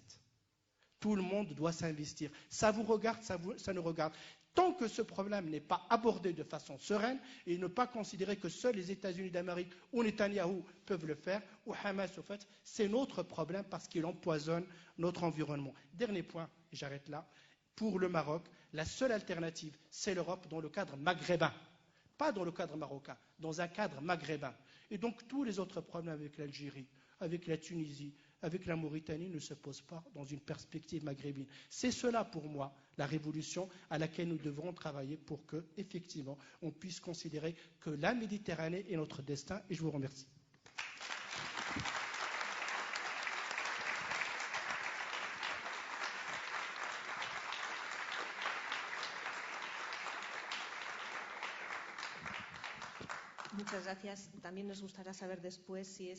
Tout le monde doit s'investir. Ça vous regarde, ça nous regarde. Tant que ce problème n'est pas abordé de façon sereine et ne pas considérer que seuls les États-Unis d'Amérique ou Netanyahou peuvent le faire, ou Hamas, au fait, c'est notre problème parce qu'il empoisonne notre environnement. Dernier point, et j'arrête là. Pour le Maroc, la seule alternative, c'est l'Europe dans le cadre maghrébin. Pas dans le cadre marocain, dans un cadre maghrébin. Et donc tous les autres problèmes avec l'Algérie, avec la Tunisie, avec la Mauritanie ne se posent pas dans une perspective maghrébine. C'est cela pour moi la révolution à laquelle nous devrons travailler pour que, effectivement, on puisse considérer que la Méditerranée est notre destin. Et je vous remercie. Muchas gracias. También nos gustaría saber después si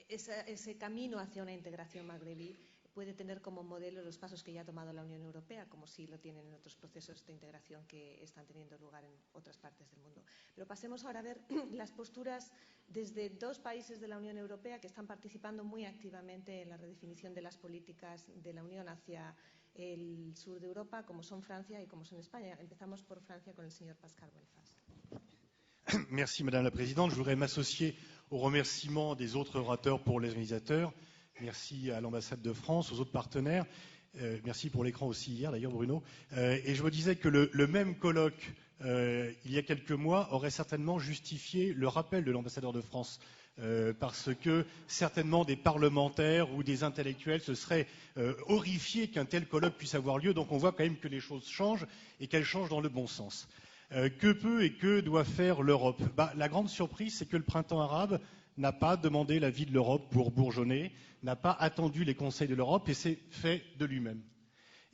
ese camino hacia una integración magrebí puede tener como modelo los pasos que ya ha tomado la Unión Europea, como sí lo tienen en otros procesos de integración que están teniendo lugar en otras partes del mundo. Pero pasemos ahora a ver las posturas desde dos países de la Unión Europea que están participando muy activamente en la redefinición de las políticas de la Unión hacia el sur de Europa, como son Francia y como son España. Empezamos por Francia con el señor Pascal Boniface. Merci Madame la Présidente. Je voudrais m'associer aux remerciements des autres orateurs pour les organisateurs. Merci à l'ambassade de France, aux autres partenaires. Merci pour l'écran aussi hier d'ailleurs Bruno. Et je me disais que le même colloque il y a quelques mois aurait certainement justifié le rappel de l'ambassadeur de France. Parce que certainement des parlementaires ou des intellectuels se seraient horrifiés qu'un tel colloque puisse avoir lieu. Donc on voit quand même que les choses changent et qu'elles changent dans le bon sens. Que peut et que doit faire l'Europe ? La grande surprise, c'est que le printemps arabe n'a pas demandé l'avis de l'Europe pour bourgeonner, n'a pas attendu les conseils de l'Europe et s'est fait de lui-même.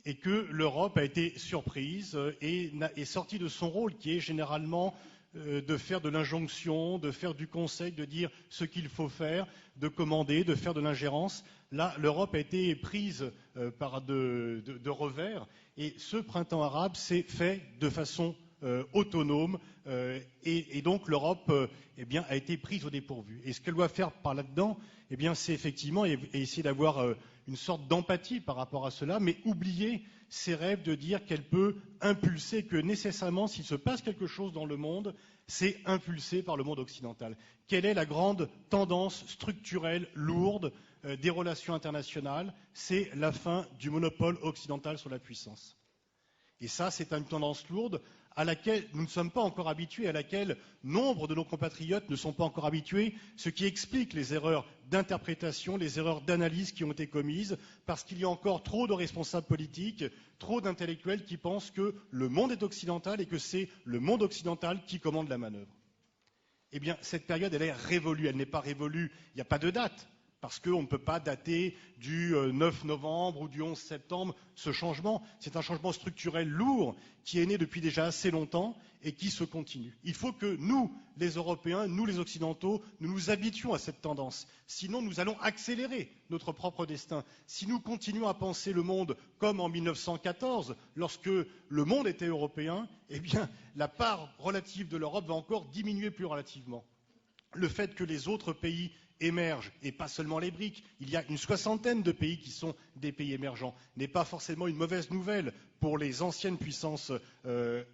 Et que l'Europe a été surprise et est sortie de son rôle qui est généralement de faire de l'injonction, de faire du conseil, de dire ce qu'il faut faire, de commander, de faire de l'ingérence. Là, l'Europe a été prise par de revers et ce printemps arabe s'est fait de façon autonome et donc l'Europe a été prise au dépourvu. Et ce qu'elle doit faire par là-dedans, c'est effectivement essayer d'avoir une sorte d'empathie par rapport à cela, mais oublier ses rêves de dire qu'elle peut impulser, que nécessairement s'il se passe quelque chose dans le monde, c'est impulsé par le monde occidental. Quelle est la grande tendance structurelle lourde des relations internationales ? C'est la fin du monopole occidental sur la puissance. Et ça, c'est une tendance lourde à laquelle nous ne sommes pas encore habitués, à laquelle nombre de nos compatriotes ne sont pas encore habitués, ce qui explique les erreurs d'interprétation, les erreurs d'analyse qui ont été commises, parce qu'il y a encore trop de responsables politiques, trop d'intellectuels qui pensent que le monde est occidental et que c'est le monde occidental qui commande la manœuvre. Eh bien, cette période, elle est révolue. Elle n'est pas révolue, il n'y a pas de date. Parce qu'on ne peut pas dater du 9 novembre ou du 11 septembre ce changement. C'est un changement structurel lourd qui est né depuis déjà assez longtemps et qui se continue. Il faut que nous, les Européens, nous les Occidentaux, nous nous habituions à cette tendance. Sinon, nous allons accélérer notre propre destin. Si nous continuons à penser le monde comme en 1914, lorsque le monde était européen, eh bien, la part relative de l'Europe va encore diminuer plus relativement. Le fait que les autres pays émergent, et pas seulement les BRIC, il y a une 60aine de pays qui sont des pays émergents, n'est pas forcément une mauvaise nouvelle pour les anciennes puissances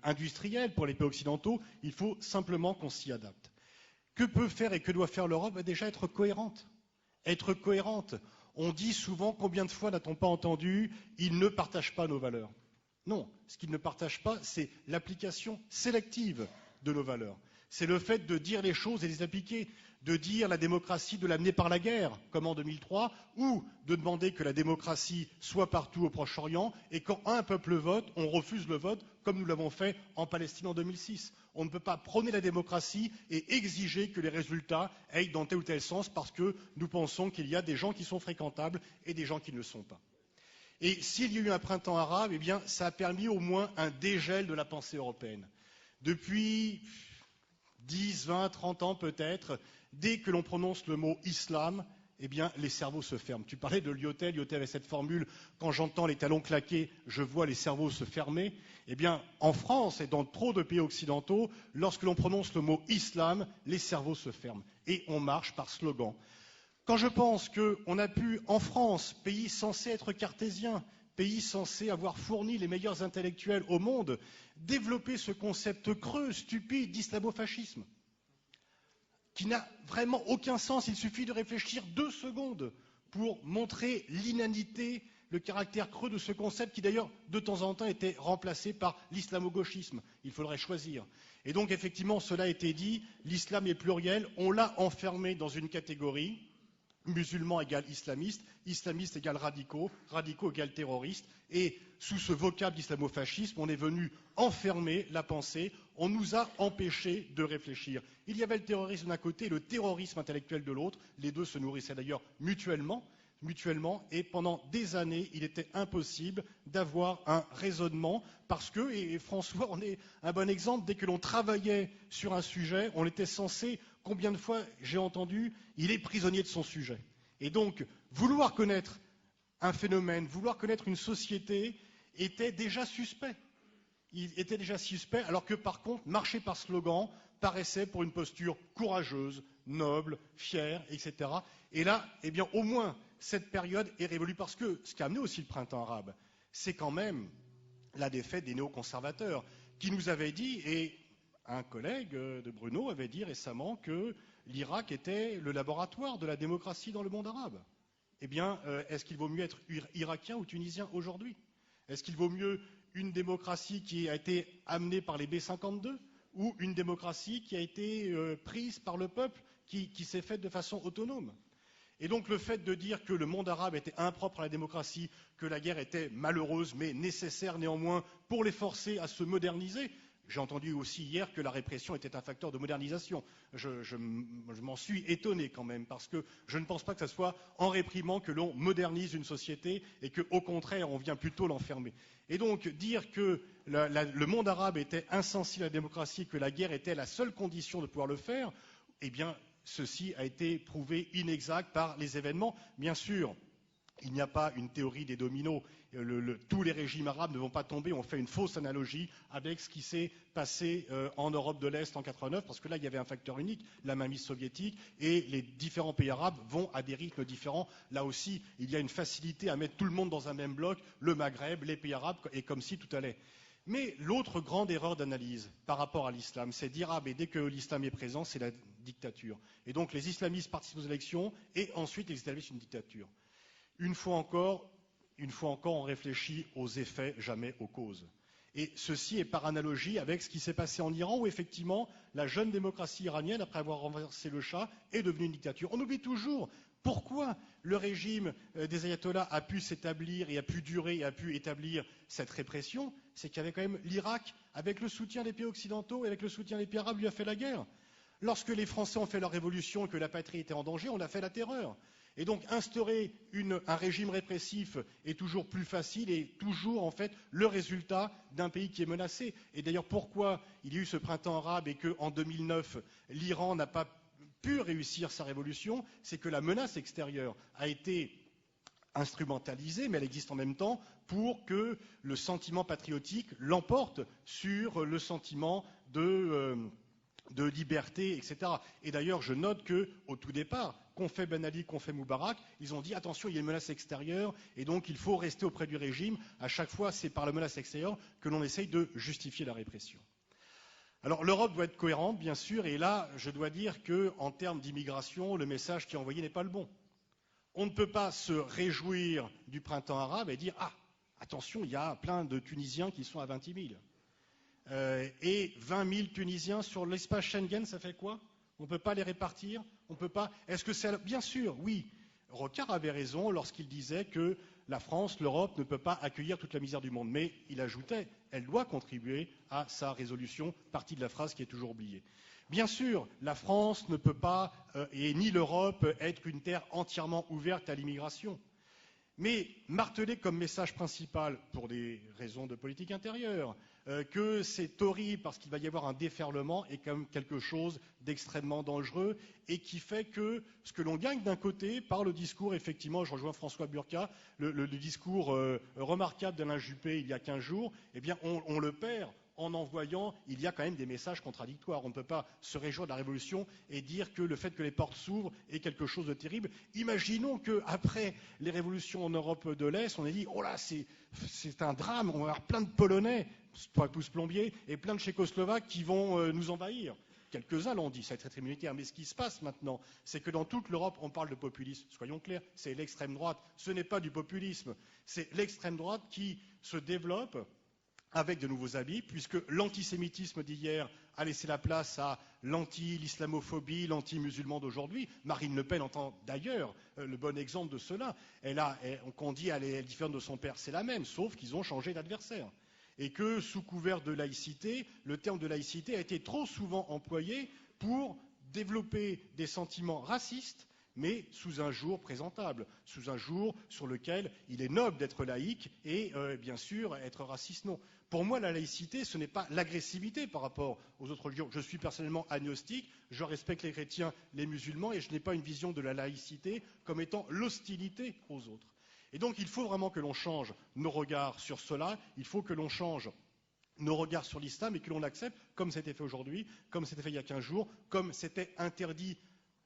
industrielles, pour les pays occidentaux, il faut simplement qu'on s'y adapte. Que peut faire et que doit faire l'Europe ? Déjà être cohérente. Être cohérente. On dit souvent, combien de fois n'a-t-on pas entendu, ils ne partagent pas nos valeurs. Non, ce qu'ils ne partagent pas, c'est l'application sélective de nos valeurs. C'est le fait de dire les choses et les appliquer, de dire la démocratie, de l'amener par la guerre, comme en 2003, ou de demander que la démocratie soit partout au Proche-Orient, et quand un peuple vote, on refuse le vote, comme nous l'avons fait en Palestine en 2006. On ne peut pas prôner la démocratie et exiger que les résultats aillent dans tel ou tel sens, parce que nous pensons qu'il y a des gens qui sont fréquentables et des gens qui ne le sont pas. Et s'il y a eu un printemps arabe, eh bien, ça a permis au moins un dégel de la pensée européenne. Depuis 10, 20, 30 ans peut-être, dès que l'on prononce le mot islam, eh bien, les cerveaux se ferment. Tu parlais de Lyotet, Lyotet avait cette formule, quand j'entends les talons claquer, je vois les cerveaux se fermer. Eh bien, en France et dans trop de pays occidentaux, lorsque l'on prononce le mot islam, les cerveaux se ferment. Et on marche par slogan. Quand je pense qu'on a pu, en France, pays censé être cartésien, pays censé avoir fourni les meilleurs intellectuels au monde, développer ce concept creux, stupide d'islamo-fascisme, qui n'a vraiment aucun sens. Il suffit de réfléchir 2 secondes pour montrer l'inanité, le caractère creux de ce concept qui d'ailleurs de temps en temps était remplacé par l'islamo-gauchisme. Il faudrait choisir. Et donc effectivement, cela a été dit, l'islam est pluriel, on l'a enfermé dans une catégorie. Musulmans égale islamistes, islamistes égale radicaux, radicaux égale terroristes. Et sous ce vocable d'islamo-fascisme, on est venu enfermer la pensée, on nous a empêchés de réfléchir. Il y avait le terrorisme d'un côté et le terrorisme intellectuel de l'autre. Les deux se nourrissaient d'ailleurs mutuellement, et pendant des années, il était impossible d'avoir un raisonnement parce que, et François en est un bon exemple, dès que l'on travaillait sur un sujet, on était censé, combien de fois j'ai entendu, il est prisonnier de son sujet. Et donc, vouloir connaître un phénomène, vouloir connaître une société était déjà suspect. Il était déjà suspect, alors que par contre, marcher par slogan paraissait pour une posture courageuse, noble, fière, etc. Et là, eh bien, au moins, cette période est révolue, parce que ce qui a amené aussi le printemps arabe, c'est quand même la défaite des néoconservateurs, qui nous avaient dit, et un collègue de Bruno avait dit récemment que l'Irak était le laboratoire de la démocratie dans le monde arabe. Eh bien, est-ce qu'il vaut mieux être irakien ou tunisien aujourd'hui? Est-ce qu'il vaut mieux une démocratie qui a été amenée par les B-52 ou une démocratie qui a été prise par le peuple, qui s'est faite de façon autonome? Et donc le fait de dire que le monde arabe était impropre à la démocratie, que la guerre était malheureuse mais nécessaire néanmoins pour les forcer à se moderniser, j'ai entendu aussi hier que la répression était un facteur de modernisation. Je m'en suis étonné quand même, parce que je ne pense pas que ce soit en réprimant que l'on modernise une société et qu'au contraire, on vient plutôt l'enfermer. Et donc, dire que le monde arabe était insensible à la démocratie, que la guerre était la seule condition de pouvoir le faire, eh bien, ceci a été prouvé inexact par les événements. Bien sûr, il n'y a pas une théorie des dominos. Tous les régimes arabes ne vont pas tomber. On fait une fausse analogie avec ce qui s'est passé en Europe de l'Est en 89, parce que là, il y avait un facteur unique, la mainmise soviétique, et les différents pays arabes vont à des rythmes différents. Là aussi, il y a une facilité à mettre tout le monde dans un même bloc, le Maghreb, les pays arabes, et comme si tout allait. Mais l'autre grande erreur d'analyse par rapport à l'islam, c'est dire, ah, mais dès que l'islam est présent, c'est la dictature. Et donc les islamistes participent aux élections, et ensuite ils établissent une dictature. Une fois encore, on réfléchit aux effets, jamais aux causes. Et ceci est par analogie avec ce qui s'est passé en Iran, où effectivement, la jeune démocratie iranienne, après avoir renversé le Shah, est devenue une dictature. On oublie toujours pourquoi le régime des ayatollahs a pu s'établir et a pu durer et a pu établir cette répression. C'est qu'il y avait quand même l'Irak, avec le soutien des pays occidentaux et avec le soutien des pays arabes, lui a fait la guerre. Lorsque les Français ont fait leur révolution et que la patrie était en danger, on a fait la terreur. Et donc instaurer un régime répressif est toujours plus facile et toujours en fait le résultat d'un pays qui est menacé. Et d'ailleurs pourquoi il y a eu ce printemps arabe et qu'en 2009 l'Iran n'a pas pu réussir sa révolution, c'est que la menace extérieure a été instrumentalisée, mais elle existe en même temps pour que le sentiment patriotique l'emporte sur le sentiment de liberté, etc. Et d'ailleurs, je note qu'au tout départ, qu'ont fait Ben Ali, qu'ont fait Moubarak, ils ont dit attention, il y a une menace extérieure et donc il faut rester auprès du régime. À chaque fois, c'est par la menace extérieure que l'on essaye de justifier la répression. Alors l'Europe doit être cohérente, bien sûr, et là, je dois dire qu'en termes d'immigration, le message qui est envoyé n'est pas le bon. On ne peut pas se réjouir du printemps arabe et dire ah, attention, il y a plein de Tunisiens qui sont à 20 000. Et 20 000 Tunisiens sur l'espace Schengen, ça fait quoi? On ne peut pas les répartir? On peut pas. Est-ce que c'est bien sûr, oui. Rocard avait raison lorsqu'il disait que la France, l'Europe ne peut pas accueillir toute la misère du monde. Mais il ajoutait, elle doit contribuer à sa résolution, partie de la phrase qui est toujours oubliée. Bien sûr, la France ne peut pas, et ni l'Europe, être une terre entièrement ouverte à l'immigration. Mais marteler comme message principal, pour des raisons de politique intérieure, que c'est horrible parce qu'il va y avoir un déferlement est quand même quelque chose d'extrêmement dangereux et qui fait que ce que l'on gagne d'un côté par le discours, effectivement, je rejoins François Burqa, le discours remarquable d'Alain Juppé il y a 15 jours, eh bien on le perd en envoyant, il y a quand même des messages contradictoires. On ne peut pas se réjouir de la révolution et dire que le fait que les portes s'ouvrent est quelque chose de terrible. Imaginons qu'après les révolutions en Europe de l'Est, on ait dit « Oh là, c'est un drame, on va avoir plein de Polonais, pas pouce plombier, et plein de Tchécoslovaques qui vont nous envahir ». Quelques-uns l'ont dit, ça va être très militaire. Mais ce qui se passe maintenant, c'est que dans toute l'Europe, on parle de populisme. Soyons clairs, c'est l'extrême droite. Ce n'est pas du populisme, c'est l'extrême droite qui se développe avec de nouveaux habits, puisque l'antisémitisme d'hier a laissé la place à l'islamophobie, l'anti-musulman d'aujourd'hui. Marine Le Pen entend d'ailleurs le bon exemple de cela. Qu'on dit elle est différente de son père, c'est la même, sauf qu'ils ont changé d'adversaire. Et que, sous couvert de laïcité, le terme de laïcité a été trop souvent employé pour développer des sentiments racistes, mais sous un jour présentable, sous un jour sur lequel il est noble d'être laïque et, bien sûr, être raciste, non. Pour moi, la laïcité, ce n'est pas l'agressivité par rapport aux autres religions. Je suis personnellement agnostique, je respecte les chrétiens, les musulmans, et je n'ai pas une vision de la laïcité comme étant l'hostilité aux autres. Et donc il faut vraiment que l'on change nos regards sur cela, il faut que l'on change nos regards sur l'islam et que l'on accepte, comme c'était fait aujourd'hui, comme c'était fait il y a 15 jours, comme c'était interdit,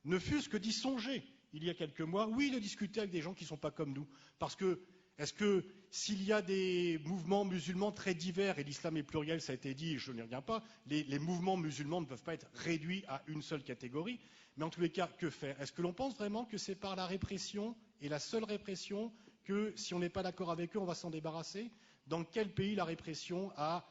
ne fût-ce que d'y songer il y a quelques mois, oui, de discuter avec des gens qui ne sont pas comme nous. Parce que, est-ce que s'il y a des mouvements musulmans très divers, et l'islam est pluriel, ça a été dit, je n'y reviens pas, les mouvements musulmans ne peuvent pas être réduits à une seule catégorie, mais en tous les cas, que faire? Est-ce que l'on pense vraiment que c'est par la répression, et la seule répression, que si on n'est pas d'accord avec eux, on va s'en débarrasser? Dans quel pays la répression a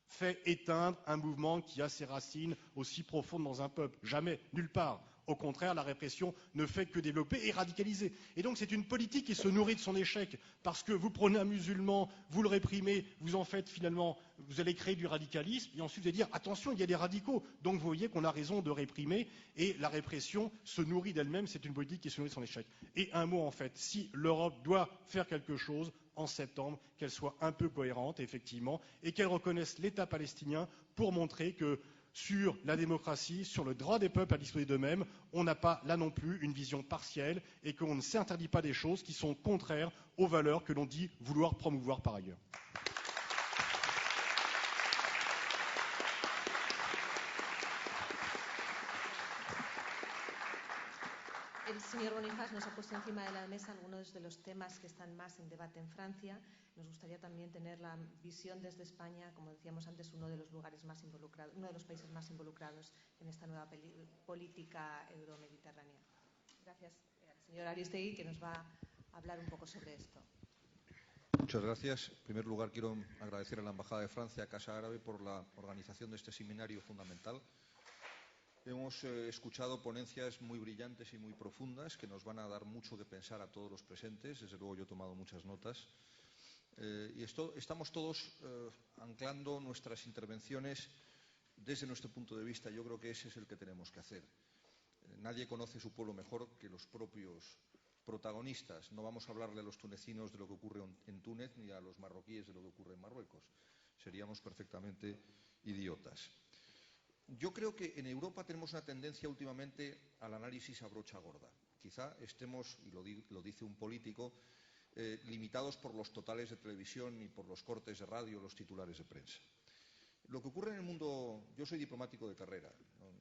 fait éteindre un mouvement qui a ses racines aussi profondes dans un peuple? Jamais, nulle part. Au contraire, la répression ne fait que développer et radicaliser. Et donc c'est une politique qui se nourrit de son échec, parce que vous prenez un musulman, vous le réprimez, vous en faites finalement, vous allez créer du radicalisme, et ensuite vous allez dire, attention, il y a des radicaux. Donc vous voyez qu'on a raison de réprimer, et la répression se nourrit d'elle-même, c'est une politique qui se nourrit de son échec. Et un mot en fait, si l'Europe doit faire quelque chose, en septembre, qu'elle soit un peu cohérente, effectivement, et qu'elle reconnaisse l'État palestinien pour montrer que sur la démocratie, sur le droit des peuples à disposer d'eux-mêmes, on n'a pas là non plus une vision partielle et qu'on ne s'interdit pas des choses qui sont contraires aux valeurs que l'on dit vouloir promouvoir par ailleurs. El señor Bonifaz nos ha puesto encima de la mesa algunos de los temas que están más en debate en Francia. Nos gustaría también tener la visión desde España, como decíamos antes, uno de los lugares más involucrados, uno de los países más involucrados en esta nueva política euromediterránea. Gracias al señor Aristegui, que nos va a hablar un poco sobre esto. Muchas gracias. En primer lugar, quiero agradecer a la Embajada de Francia, a Casa Árabe, por la organización de este seminario fundamental. Hemos escuchado ponencias muy brillantes y muy profundas que nos van a dar mucho que pensar a todos los presentes. Desde luego yo he tomado muchas notas. Estamos todos anclando nuestras intervenciones desde nuestro punto de vista. Yo creo que ese es el que tenemos que hacer. Nadie conoce su pueblo mejor que los propios protagonistas. No vamos a hablarle a los tunecinos de lo que ocurre en Túnez ni a los marroquíes de lo que ocurre en Marruecos. Seríamos perfectamente idiotas. Yo creo que en Europa tenemos una tendencia últimamente al análisis a brocha gorda. Quizá estemos, y lo dice un político, limitados por los totales de televisión y por los cortes de radio, los titulares de prensa. Lo que ocurre en el mundo, yo soy diplomático de carrera,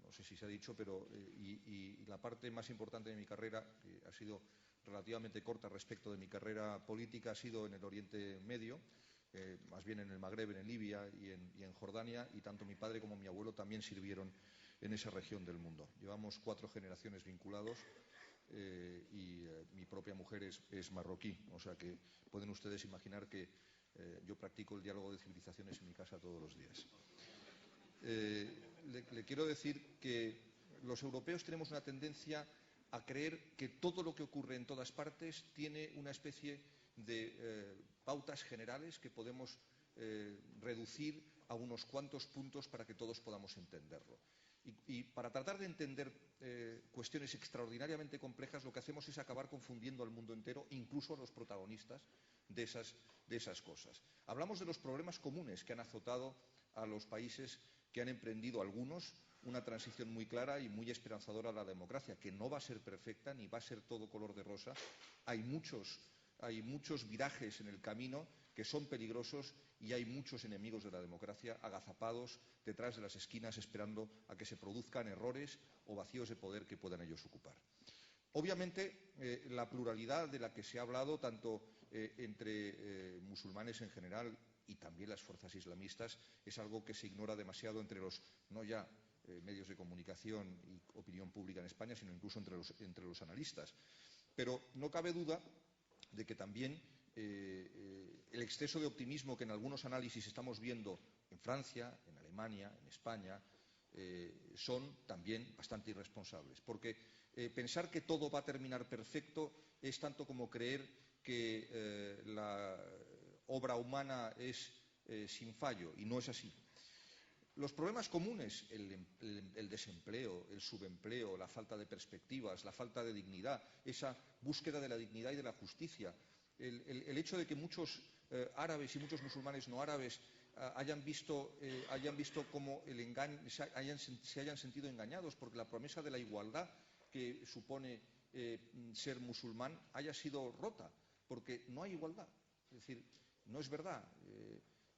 no sé si se ha dicho, pero y la parte más importante de mi carrera, que ha sido relativamente corta respecto de mi carrera política, ha sido en el Oriente Medio, más bien en el Magreb, en Libia y en Jordania, y tanto mi padre como mi abuelo también sirvieron en esa región del mundo. Llevamos 4 generaciones vinculados y mi propia mujer es marroquí, o sea que pueden ustedes imaginar que yo practico el diálogo de civilizaciones en mi casa todos los días. Le quiero decir que los europeos tenemos una tendencia a creer que todo lo que ocurre en todas partes tiene una especie de pautas generales que podemos reducir a unos cuantos puntos para que todos podamos entenderlo. Y para tratar de entender cuestiones extraordinariamente complejas, lo que hacemos es acabar confundiendo al mundo entero, incluso a los protagonistas de esas cosas. Hablamos de los problemas comunes que han azotado a los países que han emprendido algunos una transición muy clara y muy esperanzadora a la democracia, que no va a ser perfecta ni va a ser todo color de rosa. Hay muchos virajes en el camino que son peligrosos y hay muchos enemigos de la democracia agazapados detrás de las esquinas esperando a que se produzcan errores o vacíos de poder que puedan ellos ocupar. Obviamente, la pluralidad de la que se ha hablado, tanto entre musulmanes en general y también las fuerzas islamistas, es algo que se ignora demasiado entre los, no ya medios de comunicación y opinión pública en España, sino incluso entre los analistas. Pero no cabe duda de que también el exceso de optimismo que en algunos análisis estamos viendo en Francia, en Alemania, en España, son también bastante irresponsables. Porque pensar que todo va a terminar perfecto es tanto como creer que la obra humana es sin fallo, y no es así. Los problemas comunes, el desempleo, el subempleo, la falta de perspectivas, la falta de dignidad, esa búsqueda de la dignidad y de la justicia, el hecho de que muchos árabes y muchos musulmanes no árabes hayan visto cómo el engaño, se hayan sentido engañados porque la promesa de la igualdad que supone ser musulmán haya sido rota porque no hay igualdad. Es decir, no es verdad.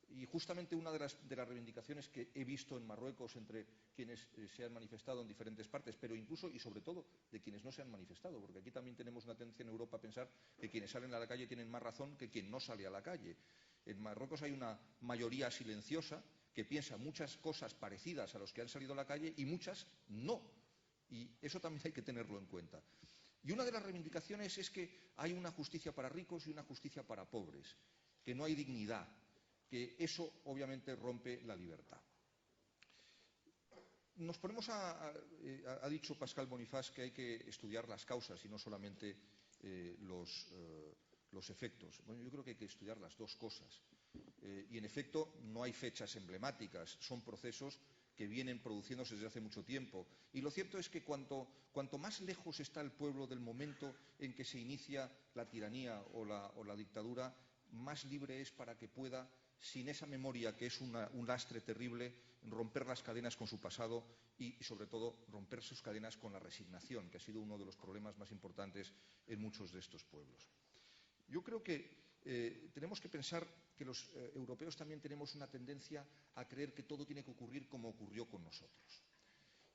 Y justamente una de las reivindicaciones que he visto en Marruecos entre quienes se han manifestado en diferentes partes, pero incluso y sobre todo de quienes no se han manifestado, porque aquí también tenemos una tendencia en Europa a pensar que quienes salen a la calle tienen más razón que quien no sale a la calle. En Marruecos hay una mayoría silenciosa que piensa muchas cosas parecidas a los que han salido a la calle y muchas no. Y eso también hay que tenerlo en cuenta. Y una de las reivindicaciones es que hay una justicia para ricos y una justicia para pobres, que no hay dignidad, que eso obviamente rompe la libertad. Nos ponemos ha dicho Pascal Bonifaz que hay que estudiar las causas y no solamente los efectos. Bueno, yo creo que hay que estudiar las dos cosas. Y en efecto no hay fechas emblemáticas, son procesos que vienen produciéndose desde hace mucho tiempo. Y lo cierto es que cuanto más lejos está el pueblo del momento en que se inicia la tiranía o la dictadura, más libre es para que pueda, sin esa memoria que es un lastre terrible, romper las cadenas con su pasado y sobre todo romper sus cadenas con la resignación, que ha sido uno de los problemas más importantes en muchos de estos pueblos. Yo creo que tenemos que pensar que los europeos también tenemos una tendencia a creer que todo tiene que ocurrir como ocurrió con nosotros.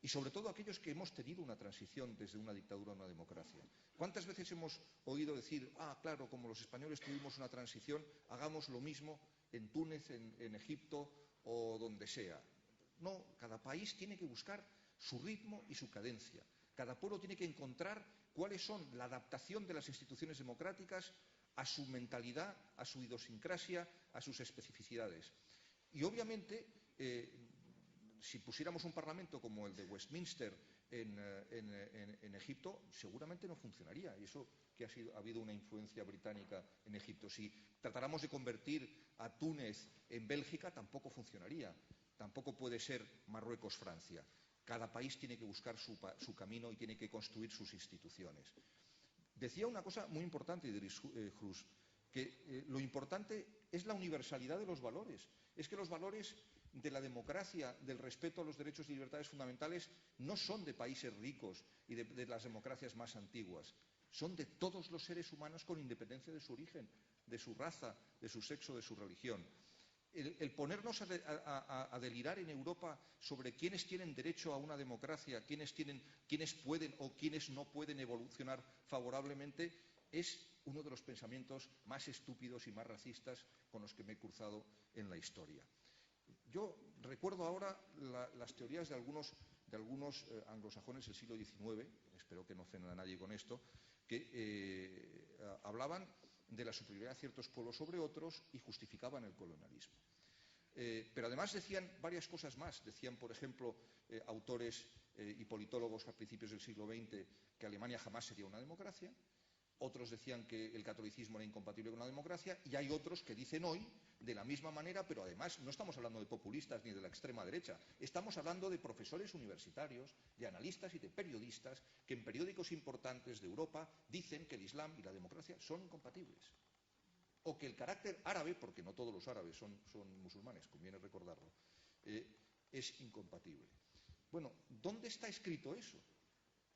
Y sobre todo aquellos que hemos tenido una transición desde una dictadura a una democracia. ¿Cuántas veces hemos oído decir, claro, como los españoles tuvimos una transición, hagamos lo mismo en Túnez, en Egipto o donde sea? No, cada país tiene que buscar su ritmo y su cadencia. Cada pueblo tiene que encontrar cuáles son la adaptación de las instituciones democráticas a su mentalidad, a su idiosincrasia, a sus especificidades. Y obviamente, si pusiéramos un parlamento como el de Westminster en Egipto, seguramente no funcionaría. Y eso que ha habido una influencia británica en Egipto. Si tratáramos de convertir a Túnez en Bélgica, tampoco funcionaría. Tampoco puede ser Marruecos-Francia. Cada país tiene que buscar su camino y tiene que construir sus instituciones. Decía una cosa muy importante Idriss Hrus, que lo importante es la universalidad de los valores. Es que los valores de la democracia, del respeto a los derechos y libertades fundamentales, no son de países ricos y de las democracias más antiguas. Son de todos los seres humanos con independencia de su origen, de su raza, de su sexo, de su religión. El ponernos a delirar en Europa sobre quiénes tienen derecho a una democracia, quiénes pueden o quiénes no pueden evolucionar favorablemente, es uno de los pensamientos más estúpidos y más racistas con los que me he cruzado en la historia. Yo recuerdo ahora las teorías de algunos anglosajones del siglo XIX, espero que no ofendan a nadie con esto, que hablaban de la superioridad de ciertos pueblos sobre otros y justificaban el colonialismo. Pero además decían varias cosas más. Decían, por ejemplo, autores y politólogos a principios del siglo XX que Alemania jamás sería una democracia. Otros decían que el catolicismo era incompatible con la democracia. Y hay otros que dicen hoy, de la misma manera, pero además no estamos hablando de populistas ni de la extrema derecha. Estamos hablando de profesores universitarios, de analistas y de periodistas que en periódicos importantes de Europa dicen que el Islam y la democracia son incompatibles. O que el carácter árabe, porque no todos los árabes son musulmanes, conviene recordarlo, es incompatible. Bueno, ¿dónde está escrito eso?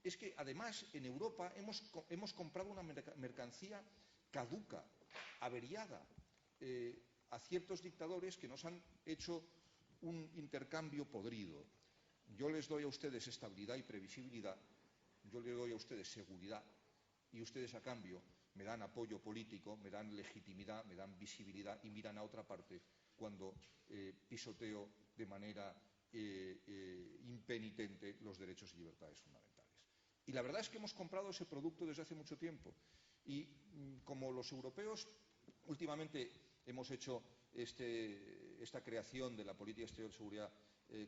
Es que además en Europa hemos comprado una mercancía caduca, averiada, a ciertos dictadores que nos han hecho un intercambio podrido. Yo les doy a ustedes estabilidad y previsibilidad, yo les doy a ustedes seguridad y ustedes a cambio me dan apoyo político, me dan legitimidad, me dan visibilidad y miran a otra parte cuando pisoteo de manera impenitente los derechos y libertades fundamentales. Y la verdad es que hemos comprado ese producto desde hace mucho tiempo. Y como los europeos últimamente hemos hecho esta creación de la política exterior de seguridad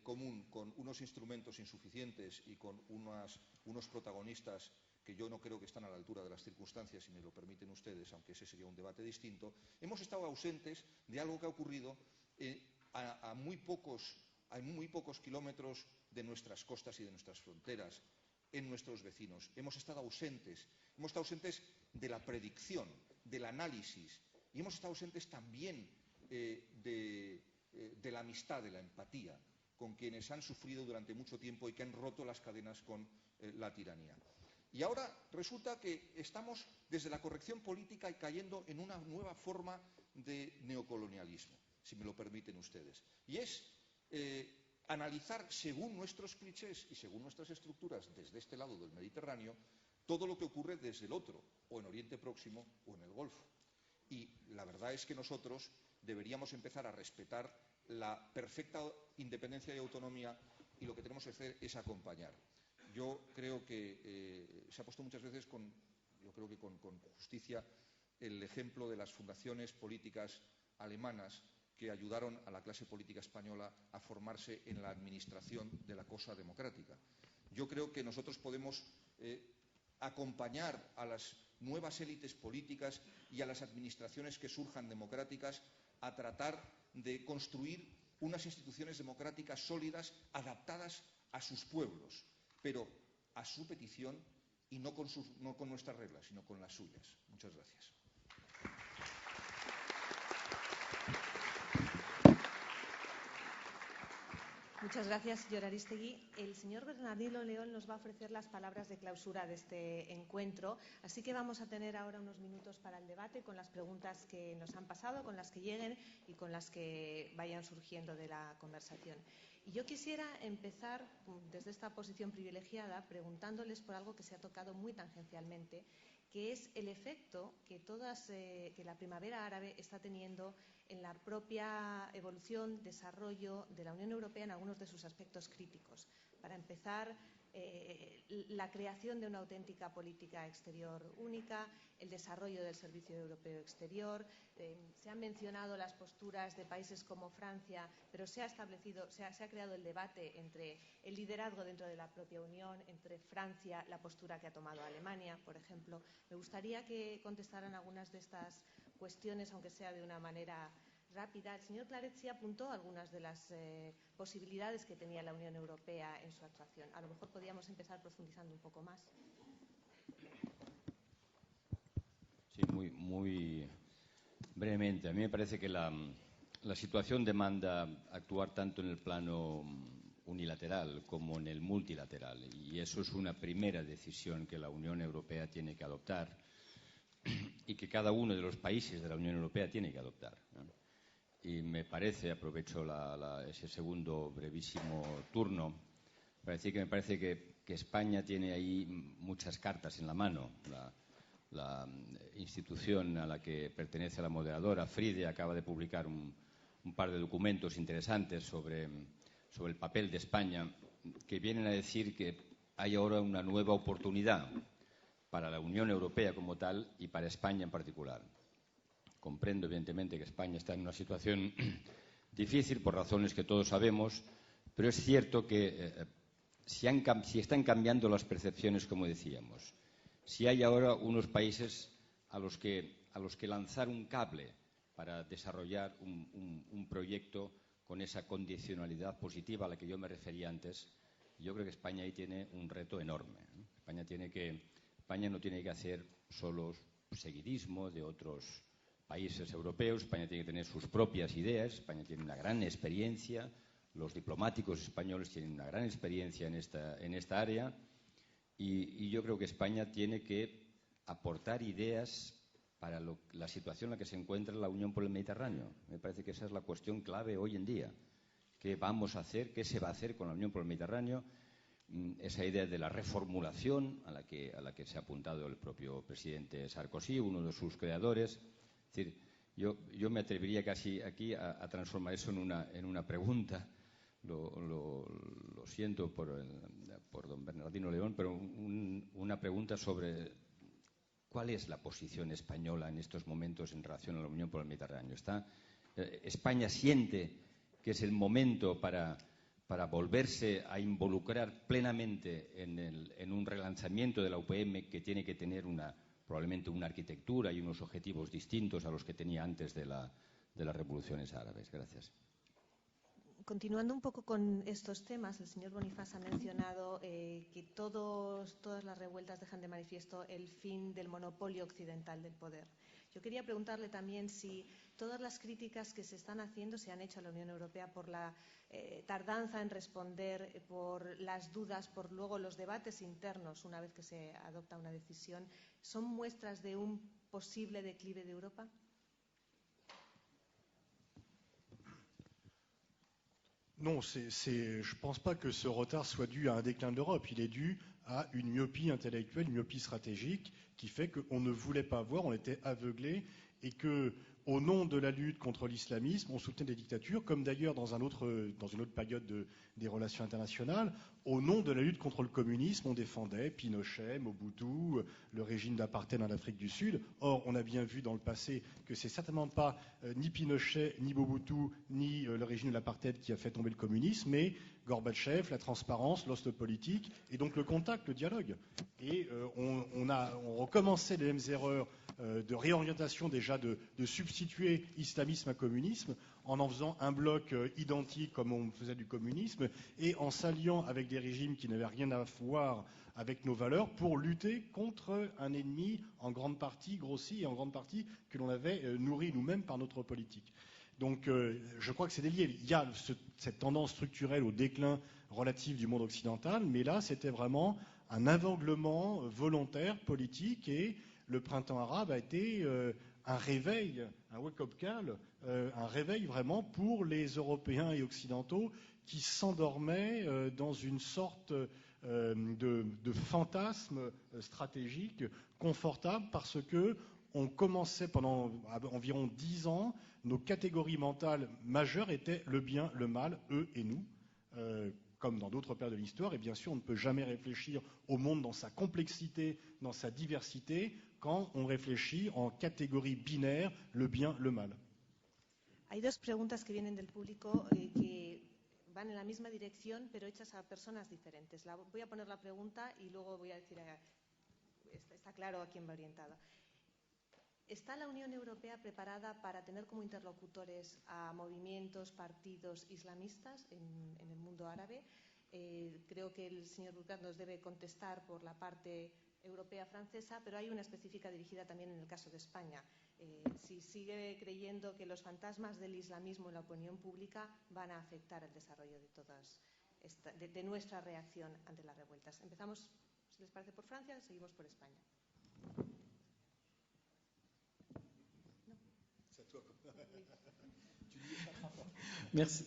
común con unos instrumentos insuficientes y con unos protagonistas que yo no creo que están a la altura de las circunstancias, si me lo permiten ustedes, aunque ese sería un debate distinto, hemos estado ausentes de algo que ha ocurrido a muy pocos kilómetros de nuestras costas y de nuestras fronteras, en nuestros vecinos. Hemos estado ausentes de la predicción, del análisis, y hemos estado ausentes también de la amistad, de la empatía, con quienes han sufrido durante mucho tiempo y que han roto las cadenas con la tiranía. Y ahora resulta que estamos desde la corrección política y cayendo en una nueva forma de neocolonialismo, si me lo permiten ustedes. Y es analizar según nuestros clichés y según nuestras estructuras desde este lado del Mediterráneo todo lo que ocurre desde el otro, o en Oriente Próximo o en el Golfo. Y la verdad es que nosotros deberíamos empezar a respetar la perfecta independencia y autonomía, y lo que tenemos que hacer es acompañar. Yo creo que se ha puesto muchas veces con justicia el ejemplo de las fundaciones políticas alemanas que ayudaron a la clase política española a formarse en la administración de la cosa democrática. Yo creo que nosotros podemos acompañar a las nuevas élites políticas y a las administraciones que surjan democráticas a tratar de construir unas instituciones democráticas sólidas adaptadas a sus pueblos, pero a su petición y no con nuestras reglas, sino con las suyas. Muchas gracias. Muchas gracias, señor Aristegui. El señor Bernardino León nos va a ofrecer las palabras de clausura de este encuentro, así que vamos a tener ahora unos minutos para el debate con las preguntas que nos han pasado, con las que lleguen y con las que vayan surgiendo de la conversación. Y yo quisiera empezar desde esta posición privilegiada preguntándoles por algo que se ha tocado muy tangencialmente, que es el efecto que la primavera árabe está teniendo en la propia evolución, desarrollo de la Unión Europea en algunos de sus aspectos críticos. Para empezar, la creación de una auténtica política exterior única, el desarrollo del Servicio Europeo Exterior. Se han mencionado las posturas de países como Francia, pero se ha creado el debate entre el liderazgo dentro de la propia Unión, entre Francia, la postura que ha tomado Alemania, por ejemplo. Me gustaría que contestaran algunas de estas cuestiones, aunque sea de una manera rápida. El señor Claret sí apuntó algunas de las posibilidades que tenía la Unión Europea en su actuación. A lo mejor podríamos empezar profundizando un poco más. Sí, muy brevemente. A mí me parece que la situación demanda actuar tanto en el plano unilateral como en el multilateral, y eso es una primera decisión que la Unión Europea tiene que adoptar y que cada uno de los países de la Unión Europea tiene que adoptar, ¿no? Y me parece, aprovecho ese segundo brevísimo turno, para decir que me parece que España tiene ahí muchas cartas en la mano. La institución a la que pertenece la moderadora, FRIDE, acaba de publicar un par de documentos interesantes sobre el papel de España, que vienen a decir que hay ahora una nueva oportunidad para la Unión Europea como tal y para España en particular. Comprendo, evidentemente, que España está en una situación difícil por razones que todos sabemos, pero es cierto que si están cambiando las percepciones, como decíamos, si hay ahora unos países a los que lanzar un cable para desarrollar un proyecto con esa condicionalidad positiva a la que yo me refería antes, yo creo que España ahí tiene un reto enorme, ¿no? España no tiene que hacer solo seguidismo de otros países europeos. España tiene que tener sus propias ideas. España tiene una gran experiencia. Los diplomáticos españoles tienen una gran experiencia en esta área. Y yo creo que España tiene que aportar ideas para la situación en la que se encuentra la Unión por el Mediterráneo. Me parece que esa es la cuestión clave hoy en día. ¿Qué vamos a hacer? ¿Qué se va a hacer con la Unión por el Mediterráneo? Esa idea de la reformulación a la que se ha apuntado el propio presidente Sarkozy, uno de sus creadores. Es decir, yo me atrevería casi aquí a transformar eso en una pregunta. Lo siento por don Bernardino León, pero una pregunta sobre cuál es la posición española en estos momentos en relación a la Unión por el Mediterráneo. ¿España siente que es el momento para volverse a involucrar plenamente en un relanzamiento de la UPM que tiene que tener probablemente una arquitectura y unos objetivos distintos a los que tenía antes de las revoluciones árabes? Gracias. Continuando un poco con estos temas, el señor Bonifaz ha mencionado que todas las revueltas dejan de manifiesto el fin del monopolio occidental del poder. Yo quería preguntarle también si todas las críticas que se están haciendo se han hecho a la Unión Europea por la tardanza en responder, por las dudas, por luego los debates internos una vez que se adopta una decisión, ¿son muestras de un posible declive de Europa? Non, je ne pense pas que ce retard soit dû à un déclin de l'Europe. Il est dû à une myopie intellectuelle, une myopie stratégique qui fait qu'on ne voulait pas voir, on était aveuglé et que, au nom de la lutte contre l'islamisme, on soutenait des dictatures, comme d'ailleurs dans une autre période des relations internationales, au nom de la lutte contre le communisme, on défendait Pinochet, Mobutu, le régime d'apartheid en Afrique du Sud. Or, on a bien vu dans le passé que c'est certainement pas ni Pinochet, ni Mobutu, ni le régime de l'apartheid qui a fait tomber le communisme, mais Gorbatchev, la transparence, l'ostpolitique, et donc le contact, le dialogue. Et on recommençait les mêmes erreurs de réorientation déjà, de substituer islamisme à communisme en faisant un bloc identique comme on faisait du communisme et en s'alliant avec des régimes qui n'avaient rien à voir avec nos valeurs pour lutter contre un ennemi en grande partie grossi et en grande partie que l'on avait nourri nous-mêmes par notre politique. Donc je crois que c'est lié. Il y a cette tendance structurelle au déclin relatif du monde occidental, mais là c'était vraiment un aveuglement volontaire, politique, et le printemps arabe a été un réveil, un wake-up call, un réveil vraiment pour les Européens et Occidentaux qui s'endormaient dans une sorte de fantasme stratégique confortable parce que on commençait pendant environ 10 ans, nos catégories mentales majeures étaient le bien, le mal, eux et nous, comme dans d'autres périodes de l'histoire. Et bien sûr, on ne peut jamais réfléchir au monde dans sa complexité, dans sa diversité, quand on réfléchit en catégories binaires, le bien, le mal. Hay dos preguntas que vienen del público que van en la misma dirección, pero hechas a personas diferentes. Voy a poner la pregunta y luego voy a decir, está claro a quién va orientado. ¿Está la Unión Europea preparada para tener como interlocutores a movimientos, partidos islamistas en el mundo árabe? Creo que el señor Burkhardt nos debe contestar por la parte europea francesa, pero hay una específica dirigida también en el caso de España. Si sigue creyendo que los fantasmas del islamismo en la opinión pública van a afectar el desarrollo de nuestra reacción ante las revueltas. Empezamos, si les parece, por Francia, seguimos por España.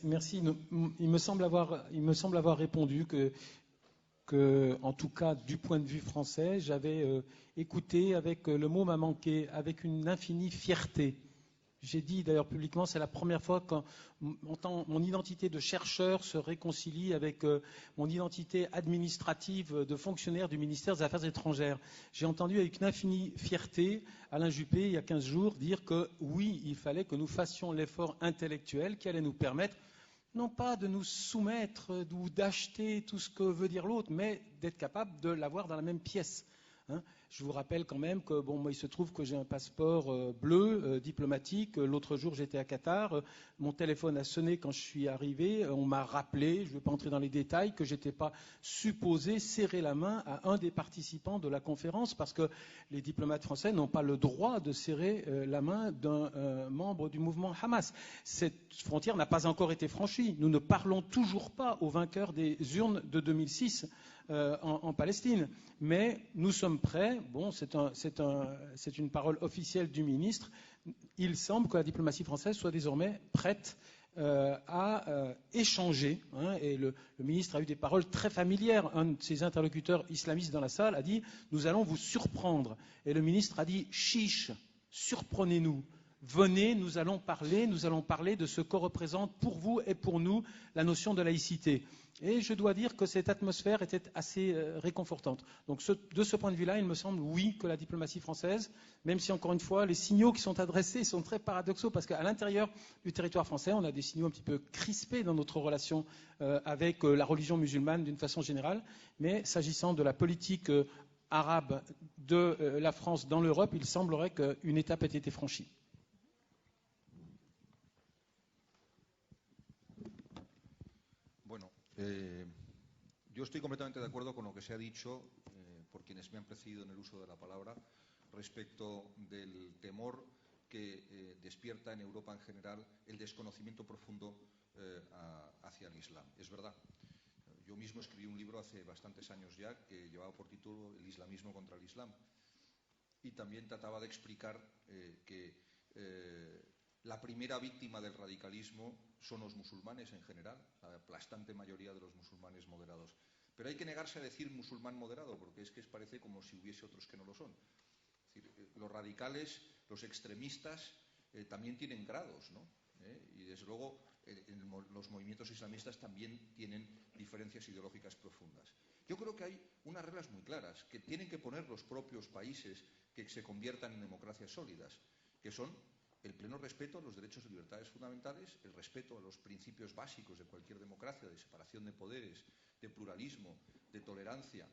Merci. Il me semble avoir répondu que, en tout cas, du point de vue français, j'avais écouté avec le mot m'a manqué, avec une infinie fierté. J'ai dit d'ailleurs publiquement, c'est la première fois que mon identité de chercheur se réconcilie avec mon identité administrative de fonctionnaire du ministère des Affaires étrangères. J'ai entendu avec une infinie fierté Alain Juppé, il y a 15 jours, dire que oui, il fallait que nous fassions l'effort intellectuel qui allait nous permettre non pas de nous soumettre ou d'acheter tout ce que veut dire l'autre, mais d'être capable de l'avoir dans la même pièce. Je vous rappelle quand même que moi, il se trouve que j'ai un passeport bleu diplomatique. L'autre jour, j'étais à Qatar. Mon téléphone a sonné quand je suis arrivé. On m'a rappelé, je ne vais pas entrer dans les détails, que je n'étais pas supposé serrer la main à un des participants de la conférence parce que les diplomates français n'ont pas le droit de serrer la main d'un membre du mouvement Hamas. Cette frontière n'a pas encore été franchie. Nous ne parlons toujours pas aux vainqueurs des urnes de 2006 en Palestine. Mais nous sommes prêts. Bon, c'est une parole officielle du ministre. Il semble que la diplomatie française soit désormais prête à échanger. Et le ministre a eu des paroles très familières. Un de ses interlocuteurs islamistes dans la salle a dit « Nous allons vous surprendre ». Et le ministre a dit « Chiche, surprenez-nous. Venez, nous allons parler de ce que représente pour vous et pour nous la notion de laïcité ». Et je dois dire que cette atmosphère était assez réconfortante. Donc de ce point de vue-là, il me semble, oui, que la diplomatie française, même si encore une fois, les signaux qui sont adressés sont très paradoxaux, parce qu'à l'intérieur du territoire français, on a des signaux un petit peu crispés dans notre relation avec la religion musulmane d'une façon générale. Mais s'agissant de la politique arabe de la France dans l'Europe, il semblerait qu'une étape ait été franchie. Yo estoy completamente de acuerdo con lo que se ha dicho por quienes me han precedido en el uso de la palabra respecto del temor que despierta en Europa en general el desconocimiento profundo hacia el Islam. Es verdad. Yo mismo escribí un libro hace bastantes años ya que llevaba por título El islamismo contra el Islam. Y también trataba de explicar que la primera víctima del radicalismo son los musulmanes en general, la aplastante mayoría de los musulmanes moderados. Pero hay que negarse a decir musulmán moderado, porque es que parece como si hubiese otros que no lo son. Es decir, los radicales, los extremistas, también tienen grados, ¿no? Y desde luego los movimientos islamistas también tienen diferencias ideológicas profundas. Yo creo que hay unas reglas muy claras que tienen que poner los propios países que se conviertan en democracias sólidas, que son el pleno respeto a los derechos y libertades fundamentales, el respeto a los principios básicos de cualquier democracia, de separación de poderes, de pluralismo, de tolerancia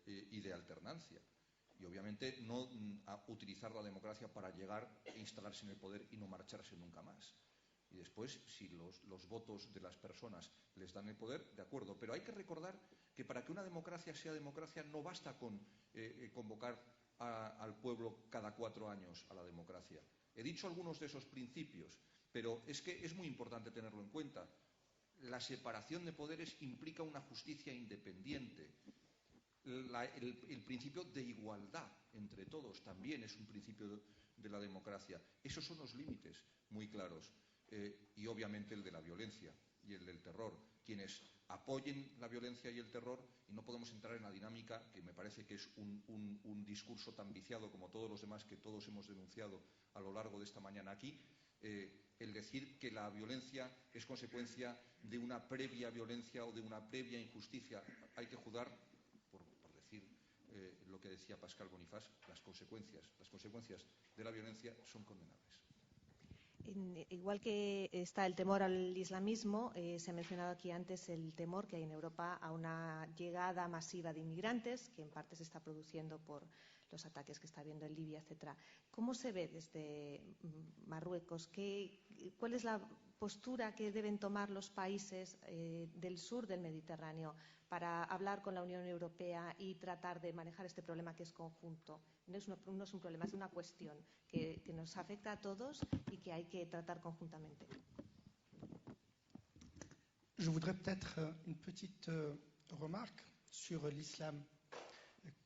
y de alternancia. Y obviamente no utilizar la democracia para llegar e instalarse en el poder y no marcharse nunca más. Y después, si los votos de las personas les dan el poder, de acuerdo. Pero hay que recordar que para que una democracia sea democracia no basta con convocar al pueblo cada 4 años a la democracia. He dicho algunos de esos principios, pero es que es muy importante tenerlo en cuenta. La separación de poderes implica una justicia independiente. El principio de igualdad entre todos también es un principio de la democracia. Esos son los límites muy claros. Y obviamente el de la violencia y el del terror. Quienes apoyen la violencia y el terror, y no podemos entrar en la dinámica, que me parece que es un discurso tan viciado como todos los demás que todos hemos denunciado a lo largo de esta mañana aquí, el decir que la violencia es consecuencia de una previa violencia o de una previa injusticia. Hay que juzgar, por decir lo que decía Pascal Bonifaz, las consecuencias de la violencia son condenables. Igual que está el temor al islamismo, se ha mencionado aquí antes el temor que hay en Europa a una llegada masiva de inmigrantes, que en parte se está produciendo por los ataques que está habiendo en Libia, etcétera. ¿Cómo se ve desde Marruecos? ¿Cuál es la postura que deben tomar los países del sur del Mediterráneo para hablar con la Unión Europea y tratar de manejar este problema que es conjunto? No es un problema, es una cuestión que nos afecta a todos y que hay que tratar conjuntamente. Je voudrais peut-être une petite remarque sur l'islam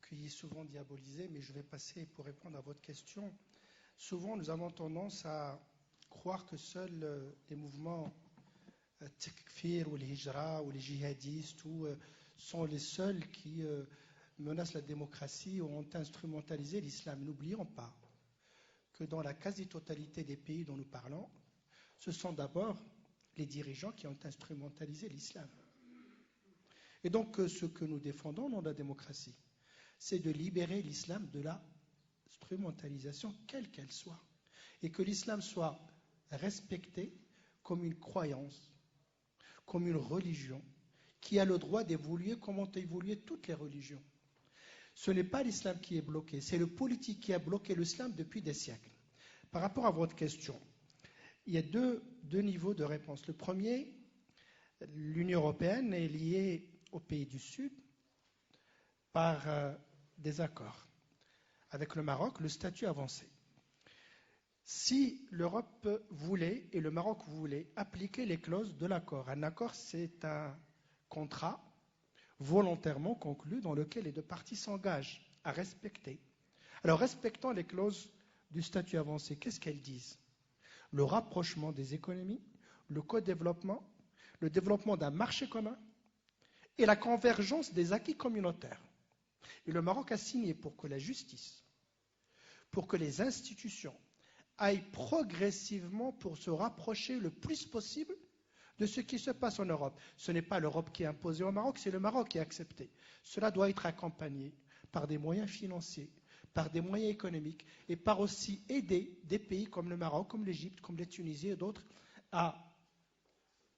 qui est souvent diabolisé, mais je vais passer pour répondre à votre question. Souvent, nous avons tendance à croire que seuls les mouvements Takfir ou les Hijra ou les djihadistes sont les seuls qui menacent la démocratie ou ont instrumentalisé l'islam. N'oublions pas que dans la quasi-totalité des pays dont nous parlons, ce sont d'abord les dirigeants qui ont instrumentalisé l'islam. Et donc, ce que nous défendons au nom de la démocratie, c'est de libérer l'islam de la instrumentalisation, quelle qu'elle soit, et que l'islam soit respecté comme une croyance, comme une religion, qui a le droit d'évoluer comme ont évolué toutes les religions. Ce n'est pas l'islam qui est bloqué, c'est le politique qui a bloqué l'islam depuis des siècles. Par rapport à votre question, il y a deux niveaux de réponse. Le premier, l'Union européenne est liée aux pays du Sud par des accords. Avec le Maroc, le statut avancé. Si l'Europe voulait, et le Maroc voulait, appliquer les clauses de l'accord, un accord c'est un contrat volontairement conclu dans lequel les deux parties s'engagent à respecter. Alors respectons les clauses du statut avancé. Qu'est-ce qu'elles disent? Le rapprochement des économies, le co-développement, le développement d'un marché commun et la convergence des acquis communautaires. Et le Maroc a signé pour que la justice, pour que les institutions aillent progressivement pour se rapprocher le plus possible de ce qui se passe en Europe. Ce n'est pas l'Europe qui a imposé au Maroc, c'est le Maroc qui a accepté. Cela doit être accompagné par des moyens financiers, par des moyens économiques et par aussi aider des pays comme le Maroc, comme l'Égypte, comme la Tunisie et d'autres à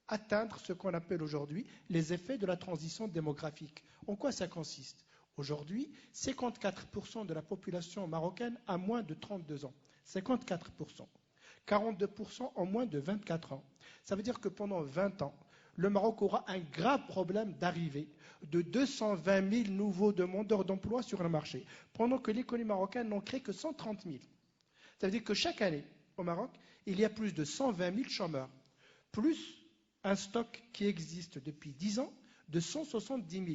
atteindre ce qu'on appelle aujourd'hui les effets de la transition démographique. En quoi ça consiste? Aujourd'hui, 54% de la population marocaine a moins de 32 ans. 54%. 42% ont moins de 24 ans. Ça veut dire que pendant 20 ans, le Maroc aura un grave problème d'arrivée de 220 000 nouveaux demandeurs d'emploi sur le marché, pendant que l'économie marocaine n'en crée que 130 000. Ça veut dire que chaque année, au Maroc, il y a plus de 120 000 chômeurs, plus un stock qui existe depuis 10 ans de 170 000.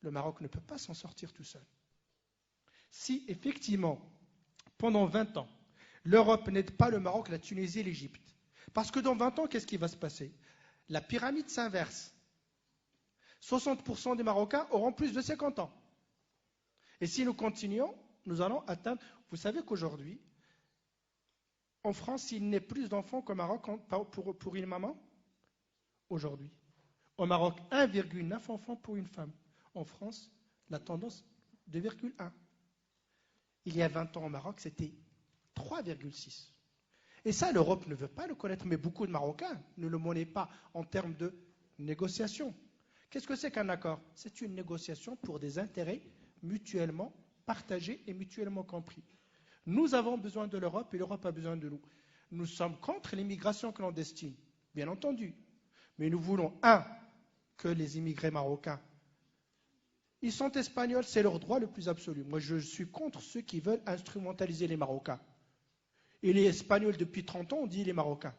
Le Maroc ne peut pas s'en sortir tout seul. Si effectivement, pendant 20 ans, l'Europe n'aide pas le Maroc, la Tunisie et l'Égypte, parce que dans 20 ans, qu'est-ce qui va se passer? La pyramide s'inverse. 60% des Marocains auront plus de 50 ans. Et si nous continuons, nous allons atteindre... Vous savez qu'aujourd'hui, en France, il n'est plus d'enfants qu'au Maroc pour une maman. Aujourd'hui, au Maroc, 1,9 enfants pour une femme. En France, la tendance, 2,1. Il y a 20 ans au Maroc, c'était 3,6. Et ça, l'Europe ne veut pas le connaître, mais beaucoup de Marocains ne le monnaient pas en termes de négociation. Qu'est-ce que c'est qu'un accord? C'est une négociation pour des intérêts mutuellement partagés et mutuellement compris. Nous avons besoin de l'Europe et l'Europe a besoin de nous. Nous sommes contre l'immigration clandestine, bien entendu. Mais nous voulons, que les immigrés marocains, ils sont espagnols, c'est leur droit le plus absolu. Moi, je suis contre ceux qui veulent instrumentaliser les Marocains. Il est espagnol depuis 30 ans, on dit il est marocain.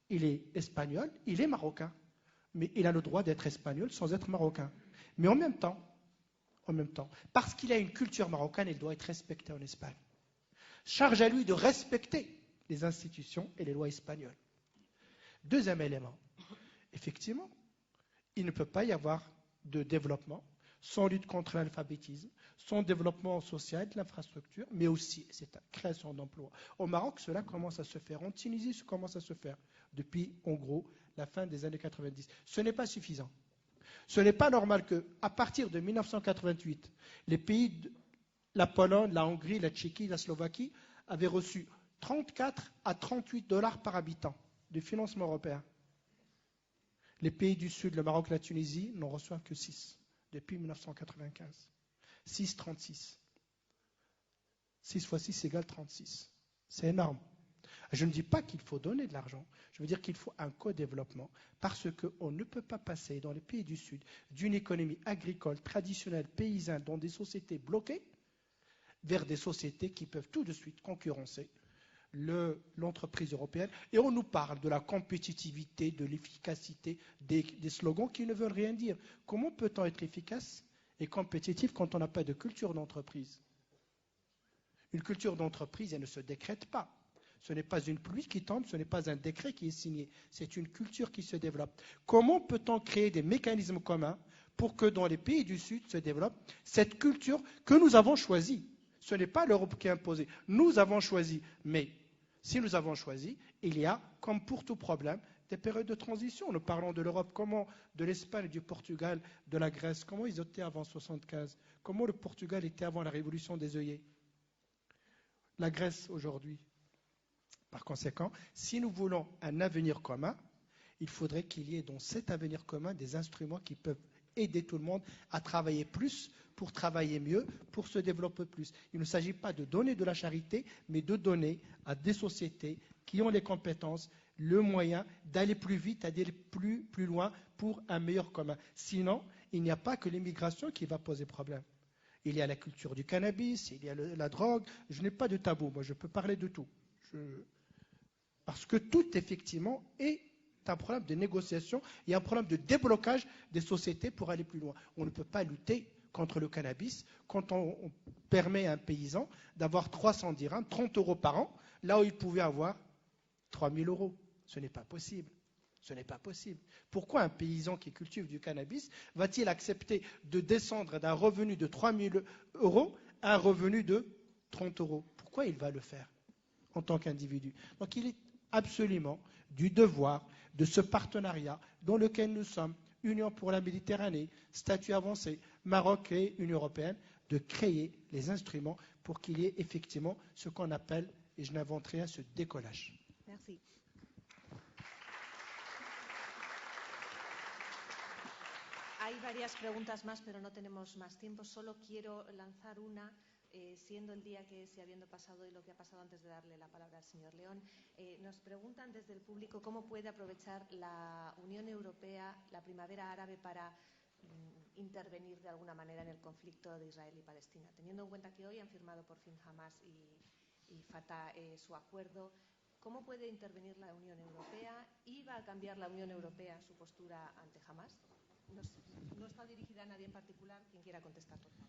Il est espagnol, il est marocain. Mais il a le droit d'être espagnol sans être marocain. Mais en même temps, parce qu'il a une culture marocaine, il doit être respecté en Espagne. Charge à lui de respecter les institutions et les lois espagnoles. Deuxième élément, effectivement, il ne peut pas y avoir de développement sans lutte contre l'alphabétisme, sans développement social, de l'infrastructure, mais aussi cette création d'emplois. Au Maroc, cela commence à se faire. En Tunisie, ça commence à se faire depuis, en gros, la fin des années 90. Ce n'est pas suffisant. Ce n'est pas normal qu'à partir de 1988, les pays, la Pologne, la Hongrie, la Tchéquie, la Slovaquie, avaient reçu 34 à 38 dollars par habitant de financement européen. Les pays du Sud, le Maroc, la Tunisie, n'en reçoivent que 6 depuis 1995. 6,36. 6 fois 6 égale 36. C'est énorme. Je ne dis pas qu'il faut donner de l'argent, je veux dire qu'il faut un co-développement, parce qu'on ne peut pas passer dans les pays du Sud d'une économie agricole, traditionnelle, paysanne, dans des sociétés bloquées, vers des sociétés qui peuvent tout de suite concurrencer l'entreprise européenne. Et on nous parle de la compétitivité, de l'efficacité, des slogans qui ne veulent rien dire. Comment peut-on être efficace et compétitif quand on n'a pas de culture d'entreprise? Une culture d'entreprise, elle ne se décrète pas. Ce n'est pas une pluie qui tombe, ce n'est pas un décret qui est signé. C'est une culture qui se développe. Comment peut-on créer des mécanismes communs pour que dans les pays du Sud se développe cette culture que nous avons choisie? Ce n'est pas l'Europe qui a imposé. Nous avons choisi. Mais si nous avons choisi, il y a, comme pour tout problème, des périodes de transition. Nous parlons de l'Europe, comment de l'Espagne, du Portugal, de la Grèce, comment ils étaient avant 1975, comment le Portugal était avant la révolution des œillets. La Grèce aujourd'hui. Par conséquent, si nous voulons un avenir commun, il faudrait qu'il y ait dans cet avenir commun des instruments qui peuvent aider tout le monde à travailler plus, pour travailler mieux, pour se développer plus. Il ne s'agit pas de donner de la charité, mais de donner à des sociétés qui ont les compétences, le moyen d'aller plus vite, d'aller plus loin pour un meilleur commun. Sinon, il n'y a pas que l'immigration qui va poser problème. Il y a la culture du cannabis, il y a la drogue. Je n'ai pas de tabou, moi je peux parler de tout. Parce que tout, effectivement, est un problème de négociation et un problème de déblocage des sociétés pour aller plus loin. On ne peut pas lutter contre le cannabis quand on permet à un paysan d'avoir 300 dirhams, 30 euros par an, là où il pouvait avoir 3 000 euros. Ce n'est pas possible. Ce n'est pas possible. Pourquoi un paysan qui cultive du cannabis va-t-il accepter de descendre d'un revenu de 3 000 euros à un revenu de 30 euros? Pourquoi il va le faire en tant qu'individu? Donc il est absolument du devoir de ce partenariat dans lequel nous sommes, Union pour la Méditerranée, statut avancé, Maroc et Union européenne, de créer les instruments pour qu'il y ait effectivement ce qu'on appelle, et je n'invente rien, ce décollage. Merci. Hay varias preguntas más, pero no tenemos más tiempo. Solo quiero lanzar una siendo el día que es y habiendo pasado y lo que ha pasado, antes de darle la palabra al señor León, nos preguntan desde el público cómo puede aprovechar la Unión Europea la primavera árabe para intervenir de alguna manera en el conflicto de Israel y Palestina, teniendo en cuenta que hoy han firmado por fin Hamas y Fatah su acuerdo. ¿Cómo puede intervenir la Unión Europea? ¿Y va a cambiar la Unión Europea su postura ante Hamas? No está dirigida a nadie en particular. Quien quiera contestar, por favor.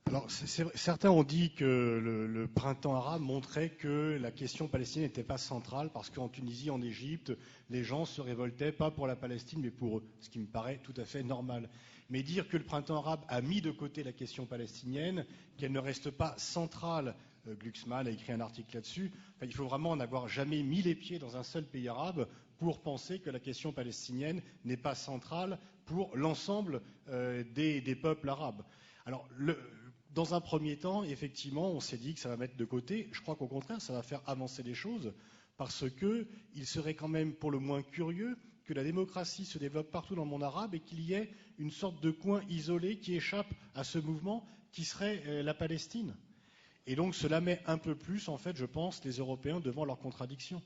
Alors, certains ont dit que le printemps arabe montrait que la question palestinienne n'était pas centrale parce qu'en Tunisie, en Égypte, les gens se révoltaient pas pour la Palestine mais pour eux, ce qui me paraît tout à fait normal. Mais dire que le printemps arabe a mis de côté la question palestinienne, qu'elle ne reste pas centrale, Glucksmann a écrit un article là-dessus, enfin, il faut vraiment n'avoir jamais mis les pieds dans un seul pays arabe pour penser que la question palestinienne n'est pas centrale pour l'ensemble des peuples arabes. Alors, dans un premier temps, effectivement, on s'est dit que ça va mettre de côté. Je crois qu'au contraire, ça va faire avancer les choses parce qu'il serait quand même pour le moins curieux que la démocratie se développe partout dans le monde arabe et qu'il y ait une sorte de coin isolé qui échappe à ce mouvement qui serait la Palestine. Et donc cela met un peu plus, en fait, je pense, les Européens devant leurs contradictions.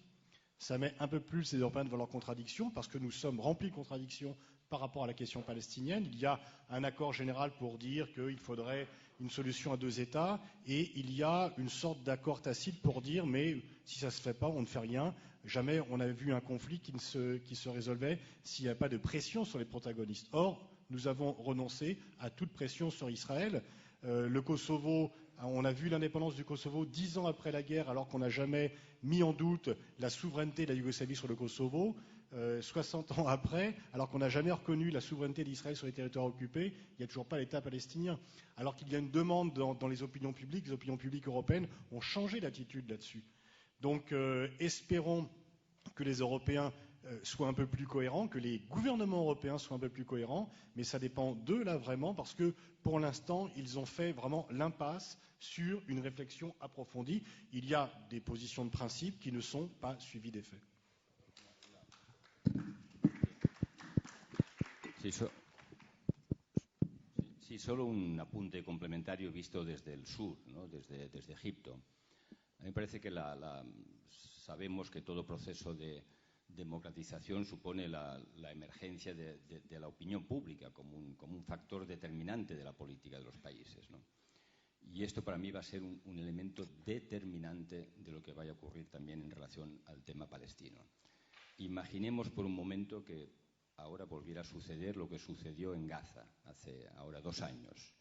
Ça met un peu plus les Européens devant leurs contradictions parce que nous sommes remplis de contradictions par rapport à la question palestinienne. Il y a un accord général pour dire qu'il faudrait une solution à 2 États et il y a une sorte d'accord tacite pour dire mais si ça ne se fait pas, on ne fait rien. Jamais on a vu un conflit qui se résolvait s'il n'y a pas de pression sur les protagonistes. Or, nous avons renoncé à toute pression sur Israël. Le Kosovo, on a vu l'indépendance du Kosovo 10 ans après la guerre alors qu'on n'a jamais mis en doute la souveraineté de la Yougoslavie sur le Kosovo. 60 ans après, alors qu'on n'a jamais reconnu la souveraineté d'Israël sur les territoires occupés, il n'y a toujours pas l'État palestinien. Alors qu'il y a une demande dans les opinions publiques européennes ont changé d'attitude là-dessus. Donc espérons que les Européens soient un peu plus cohérents, que les gouvernements européens soient un peu plus cohérents, mais ça dépend d'eux là vraiment, parce que pour l'instant, ils ont fait vraiment l'impasse sur une réflexion approfondie. Il y a des positions de principe qui ne sont pas suivies des faits. Sí, solo un apunte complementario visto desde el sur, ¿no? desde Egipto. A mí me parece que sabemos que todo proceso de democratización supone la emergencia de la opinión pública como un factor determinante de la política de los países, ¿no? Y esto para mí va a ser un elemento determinante de lo que vaya a ocurrir también en relación al tema palestino. Imaginemos por un momento que ahora volviera a suceder lo que sucedió en Gaza hace ahora 2 años.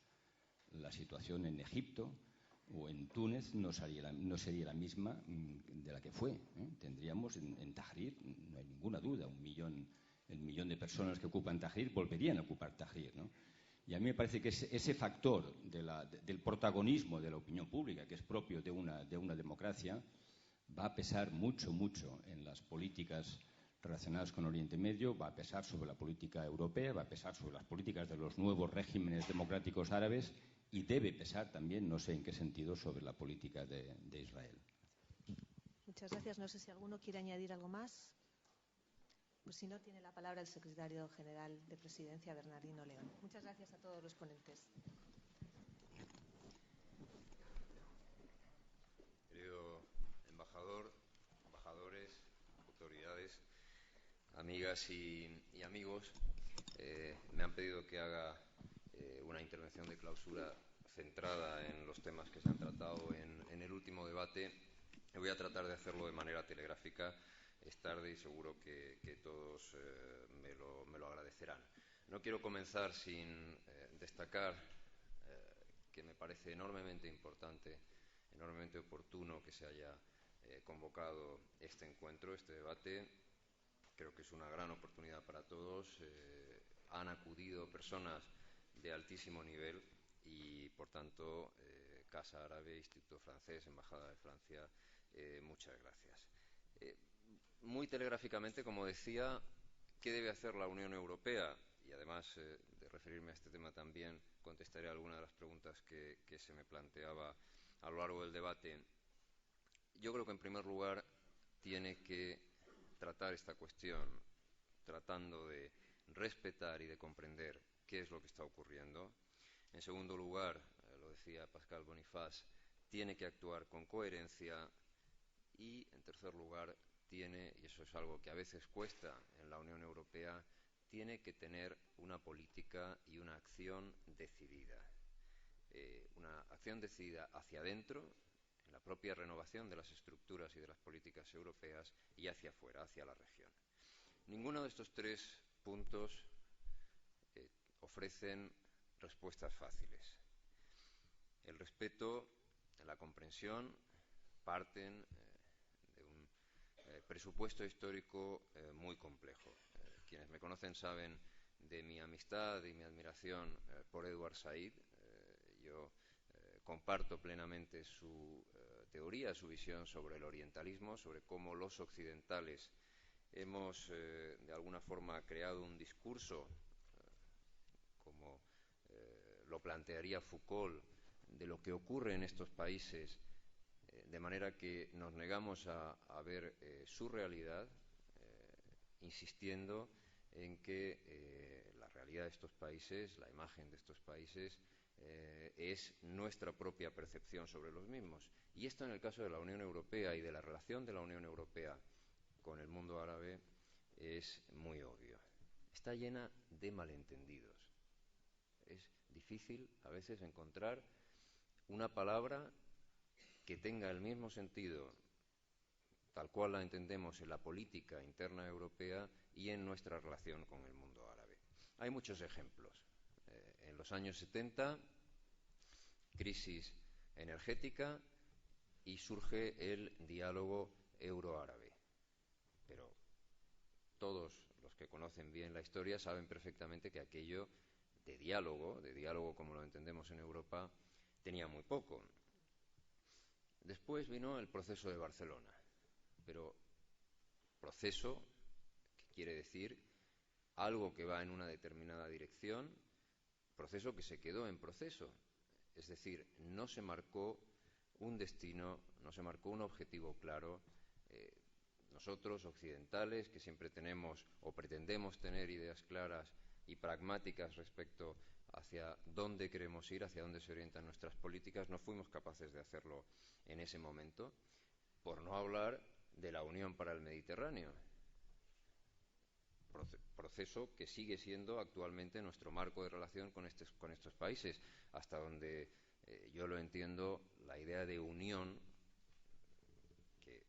La situación en Egipto o en Túnez no sería la misma de la que fue, ¿eh? Tendríamos en Tahrir, no hay ninguna duda, el millón de personas que ocupan Tahrir volverían a ocupar Tahrir, ¿no? Y a mí me parece que ese factor del protagonismo de la opinión pública, que es propio de una democracia, va a pesar mucho, mucho en las políticas relacionadas con Oriente Medio, va a pesar sobre la política europea, va a pesar sobre las políticas de los nuevos regímenes democráticos árabes y debe pesar también, no sé en qué sentido, sobre la política de Israel. Muchas gracias. No sé si alguno quiere añadir algo más. Pues si no, tiene la palabra el secretario general de Presidencia, Bernardino León. Muchas gracias a todos los ponentes. Querido embajador, embajadores, autoridades, amigas y amigos, me han pedido que haga una intervención de clausura centrada en los temas que se han tratado en el último debate. Voy a tratar de hacerlo de manera telegráfica. Es tarde y seguro que todos me lo agradecerán. No quiero comenzar sin destacar que me parece enormemente importante, enormemente oportuno que se haya convocado este encuentro, este debate. Creo que es una gran oportunidad para todos. Han acudido personas de altísimo nivel y, por tanto, Casa Árabe, Instituto Francés, Embajada de Francia, muchas gracias. Muy telegráficamente, como decía, ¿qué debe hacer la Unión Europea? Y además de referirme a este tema también contestaré algunas de las preguntas que se me planteaba a lo largo del debate. Yo creo que, en primer lugar, tiene que tratar esta cuestión tratando de respetar y de comprender qué es lo que está ocurriendo. En segundo lugar, lo decía Pascal Boniface, tiene que actuar con coherencia y, en tercer lugar, tiene, y eso es algo que a veces cuesta en la Unión Europea, tiene que tener una política y una acción decidida. Una acción decidida hacia adentro, en la propia renovación de las estructuras y de las políticas europeas, y hacia afuera, hacia la región. Ninguno de estos tres puntos ofrecen respuestas fáciles. El respeto, la comprensión, parten de un presupuesto histórico muy complejo. Quienes me conocen saben de mi amistad y mi admiración por Edward Said. Yo comparto plenamente su teoría, su visión sobre el orientalismo, sobre cómo los occidentales hemos de alguna forma creado un discurso, como lo plantearía Foucault, de lo que ocurre en estos países, de manera que nos negamos a ver su realidad, insistiendo en que la realidad de estos países, la imagen de estos países, es nuestra propia percepción sobre los mismos. Y esto, en el caso de la Unión Europea y de la relación de la Unión Europea con el mundo árabe, es muy obvio. Está llena de malentendidos. Es difícil a veces encontrar una palabra que tenga el mismo sentido tal cual la entendemos en la política interna europea y en nuestra relación con el mundo árabe. Hay muchos ejemplos. En los años 70, crisis energética, y surge el diálogo euroárabe. Pero todos los que conocen bien la historia saben perfectamente que aquello de diálogo como lo entendemos en Europa, tenía muy poco. Después vino el proceso de Barcelona, pero proceso que quiere decir algo que va en una determinada dirección, proceso que se quedó en proceso, es decir, no se marcó un destino, no se marcó un objetivo claro. Nosotros, occidentales, que siempre tenemos o pretendemos tener ideas claras y pragmáticas respecto hacia dónde queremos ir, hacia dónde se orientan nuestras políticas, no fuimos capaces de hacerlo en ese momento, por no hablar de la Unión para el Mediterráneo, proceso que sigue siendo actualmente nuestro marco de relación con estos países. Hasta donde yo lo entiendo, la idea de unión, que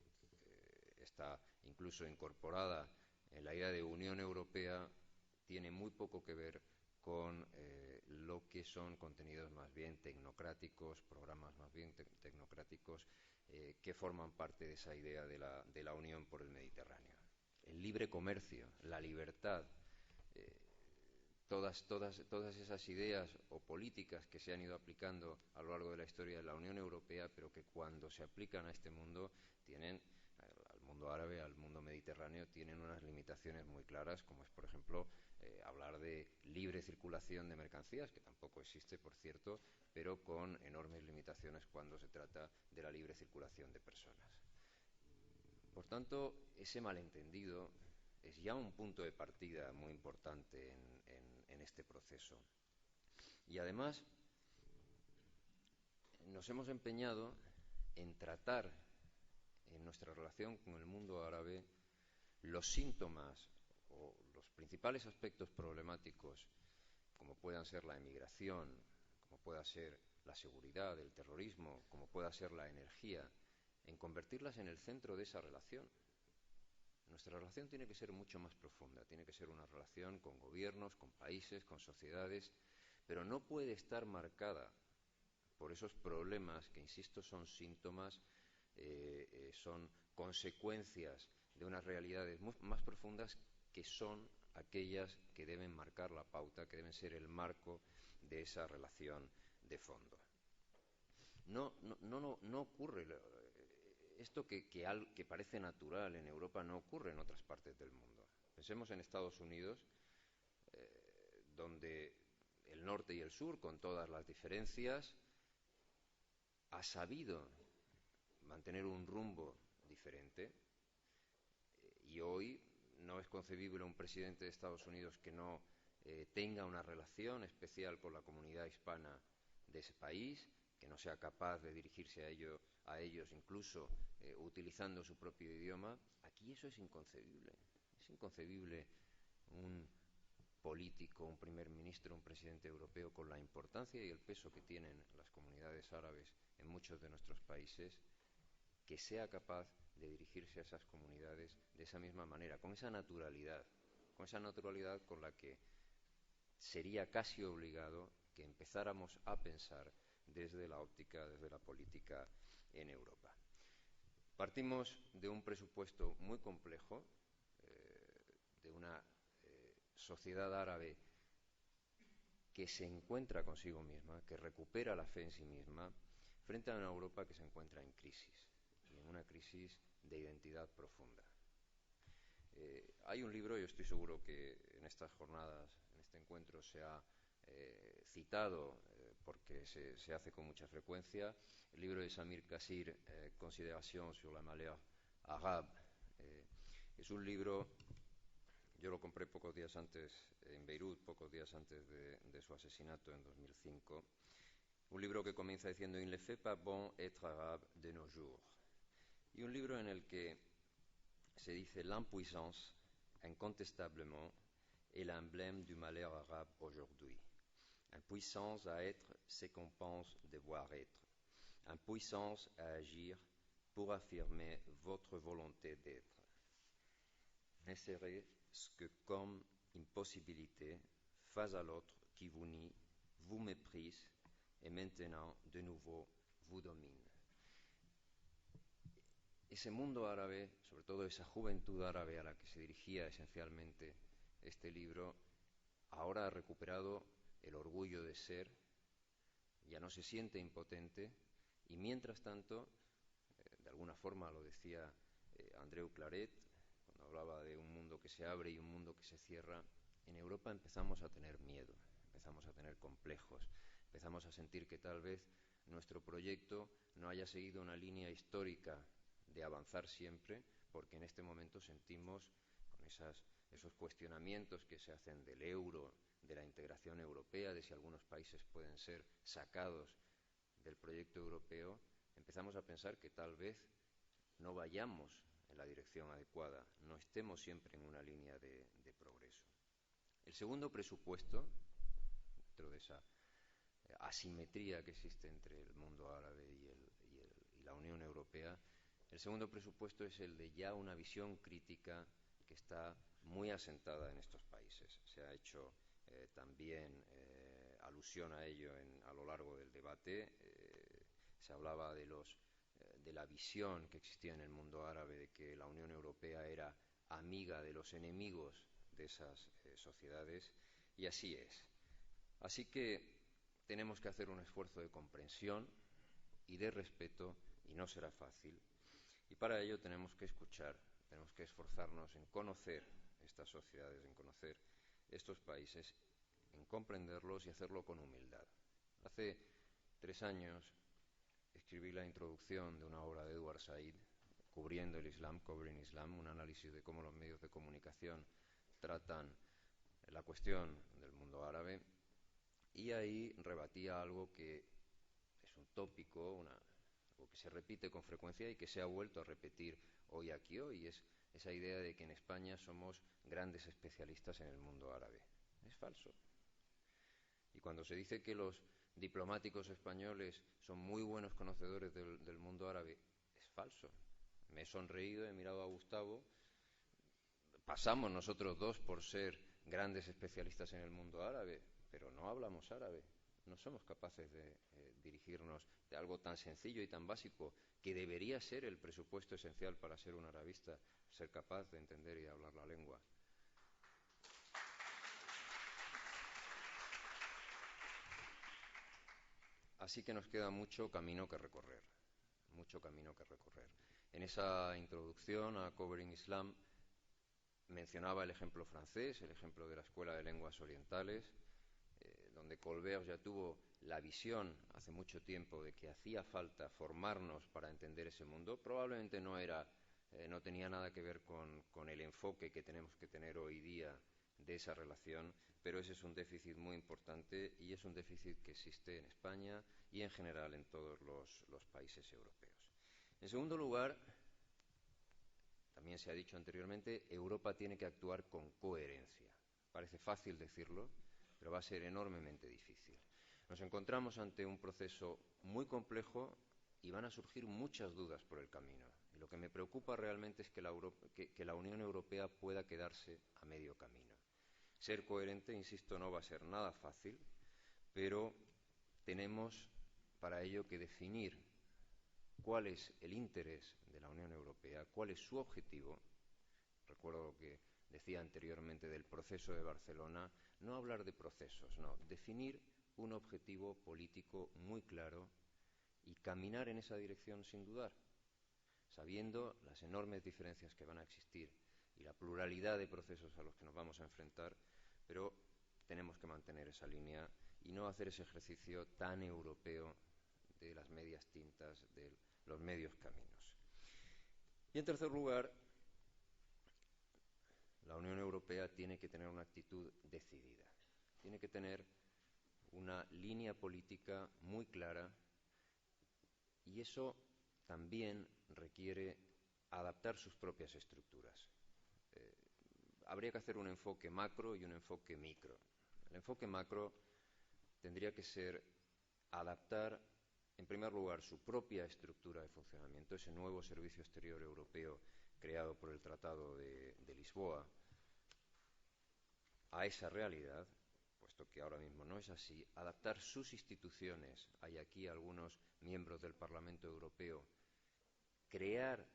está incluso incorporada en la idea de Unión Europea, tiene muy poco que ver con lo que son contenidos más bien tecnocráticos, programas más bien tecnocráticos que forman parte de esa idea de la Unión por el Mediterráneo. El libre comercio, la libertad, todas esas ideas o políticas que se han ido aplicando a lo largo de la historia de la Unión Europea, pero que cuando se aplican a este mundo tienen, al mundo árabe, al mundo mediterráneo, tienen unas limitaciones muy claras, como es, por ejemplo, hablar de libre circulación de mercancías, que tampoco existe, por cierto, pero con enormes limitaciones cuando se trata de la libre circulación de personas. Por tanto, ese malentendido es ya un punto de partida muy importante en este proceso. Y además, nos hemos empeñado en tratar en nuestra relación con el mundo árabe los síntomas o los principales aspectos problemáticos, como puedan ser la emigración, como pueda ser la seguridad, el terrorismo, como pueda ser la energía, en convertirlas en el centro de esa relación. Nuestra relación tiene que ser mucho más profunda, tiene que ser una relación con gobiernos, con países, con sociedades, pero no puede estar marcada por esos problemas que, insisto, son síntomas, son consecuencias de unas realidades más profundas, que son aquellas que deben marcar la pauta, que deben ser el marco de esa relación de fondo. No ocurre esto que parece natural en Europa, no ocurre en otras partes del mundo. Pensemos en Estados Unidos, donde el norte y el sur, con todas las diferencias, ha sabido mantener un rumbo diferente, y hoy no es concebible un presidente de Estados Unidos que no tenga una relación especial con la comunidad hispana de ese país, que no sea capaz de dirigirse a ellos incluso utilizando su propio idioma. Aquí eso es inconcebible. Es inconcebible un político, un primer ministro, un presidente europeo, con la importancia y el peso que tienen las comunidades árabes en muchos de nuestros países, que sea capaz de dirigirse a esas comunidades de esa misma manera, con esa naturalidad con la que sería casi obligado que empezáramos a pensar desde la óptica, desde la política en Europa. Partimos de un presupuesto muy complejo, de una sociedad árabe que se encuentra consigo misma, que recupera la fe en sí misma, frente a una Europa que se encuentra en crisis, y en una crisis de identidad profunda. Hay un libro, yo estoy seguro que en estas jornadas, en este encuentro, se ha citado porque se hace con mucha frecuencia, el libro de Samir Kassir, Considerations sur la malheur arabe. Es un libro, yo lo compré pocos días antes en Beirut, pocos días antes de su asesinato en 2005, un libro que comienza diciendo «Il ne fait pas bon être arabe de nos jours», y un libro en el que se dice «L'impuissance, incontestablement, est l'emblème du malheur arabe aujourd'hui. Impuissance à être ce qu'on pense devoir être. Impuissance à agir pour affirmer votre volonté d'être. Ne serait-ce que comme impossibilité face à l'autre qui vous nie, vous méprise et maintenant de nouveau vous domine». Ese mundo árabe, sobre todo esa juventud árabe a la que se dirigía esencialmente este libro, ahora ha recuperado el orgullo de ser, ya no se siente impotente, y mientras tanto, de alguna forma lo decía Andreu Claret, cuando hablaba de un mundo que se abre y un mundo que se cierra, en Europa empezamos a tener miedo, empezamos a tener complejos, empezamos a sentir que tal vez nuestro proyecto no haya seguido una línea histórica de avanzar siempre, porque en este momento sentimos, con esos cuestionamientos que se hacen del euro, de la integración europea, de si algunos países pueden ser sacados del proyecto europeo, empezamos a pensar que tal vez no vayamos en la dirección adecuada, no estemos siempre en una línea de progreso. El segundo presupuesto, dentro de esa asimetría que existe entre el mundo árabe y la Unión Europea, el segundo presupuesto es el de ya una visión crítica que está muy asentada en estos países. Se ha hecho también alusión a ello a lo largo del debate. Se hablaba de la visión que existía en el mundo árabe de que la Unión Europea era amiga de los enemigos de esas sociedades, y así es. Así que tenemos que hacer un esfuerzo de comprensión y de respeto, y no será fácil. Y para ello tenemos que escuchar, tenemos que esforzarnos en conocer estas sociedades, en conocer estos países, en comprenderlos y hacerlo con humildad. Hace 3 años escribí la introducción de una obra de Edward Said, cubriendo el Islam, Covering Islam, un análisis de cómo los medios de comunicación tratan la cuestión del mundo árabe, y ahí rebatía algo que es un tópico, algo que se repite con frecuencia y que se ha vuelto a repetir hoy aquí, y es esa idea de que en España somos grandes especialistas en el mundo árabe. Es falso. Y cuando se dice que los diplomáticos españoles son muy buenos conocedores del mundo árabe, es falso. Me he sonreído, he mirado a Gustavo. Pasamos nosotros dos por ser grandes especialistas en el mundo árabe, pero no hablamos árabe. No somos capaces de dirigirnos de algo tan sencillo y tan básico que debería ser el presupuesto esencial para ser un arabista, ser capaz de entender y de hablar la lengua. Así que nos queda mucho camino que recorrer, mucho camino que recorrer. En esa introducción a Covering Islam mencionaba el ejemplo francés, el ejemplo de la Escuela de Lenguas Orientales, donde Colbert ya tuvo la visión hace mucho tiempo de que hacía falta formarnos para entender ese mundo. Probablemente no tenía nada que ver con el enfoque que tenemos que tener hoy día de esa relación, pero ese es un déficit muy importante y es un déficit que existe en España y en general en todos los países europeos. En segundo lugar, también se ha dicho anteriormente, Europa tiene que actuar con coherencia. Parece fácil decirlo, pero va a ser enormemente difícil. Nos encontramos ante un proceso muy complejo y van a surgir muchas dudas por el camino. Y lo que me preocupa realmente es que la Unión Europea pueda quedarse a medio camino. Ser coherente, insisto, no va a ser nada fácil, pero tenemos para ello que definir cuál es el interés de la Unión Europea, cuál es su objetivo. Recuerdo lo que decía anteriormente del proceso de Barcelona, no hablar de procesos, no, definir un objetivo político muy claro y caminar en esa dirección sin dudar, sabiendo las enormes diferencias que van a existir y la pluralidad de procesos a los que nos vamos a enfrentar, pero tenemos que mantener esa línea y no hacer ese ejercicio tan europeo de las medias tintas, de los medios caminos. Y en tercer lugar, la Unión Europea tiene que tener una actitud decidida, tiene que tener una línea política muy clara y eso también requiere adaptar sus propias estructuras. Habría que hacer un enfoque macro y un enfoque micro. El enfoque macro tendría que ser adaptar, en primer lugar, su propia estructura de funcionamiento, ese nuevo Servicio Exterior Europeo creado por el Tratado de Lisboa, a esa realidad, puesto que ahora mismo no es así, adaptar sus instituciones. Hay aquí algunos miembros del Parlamento Europeo, crear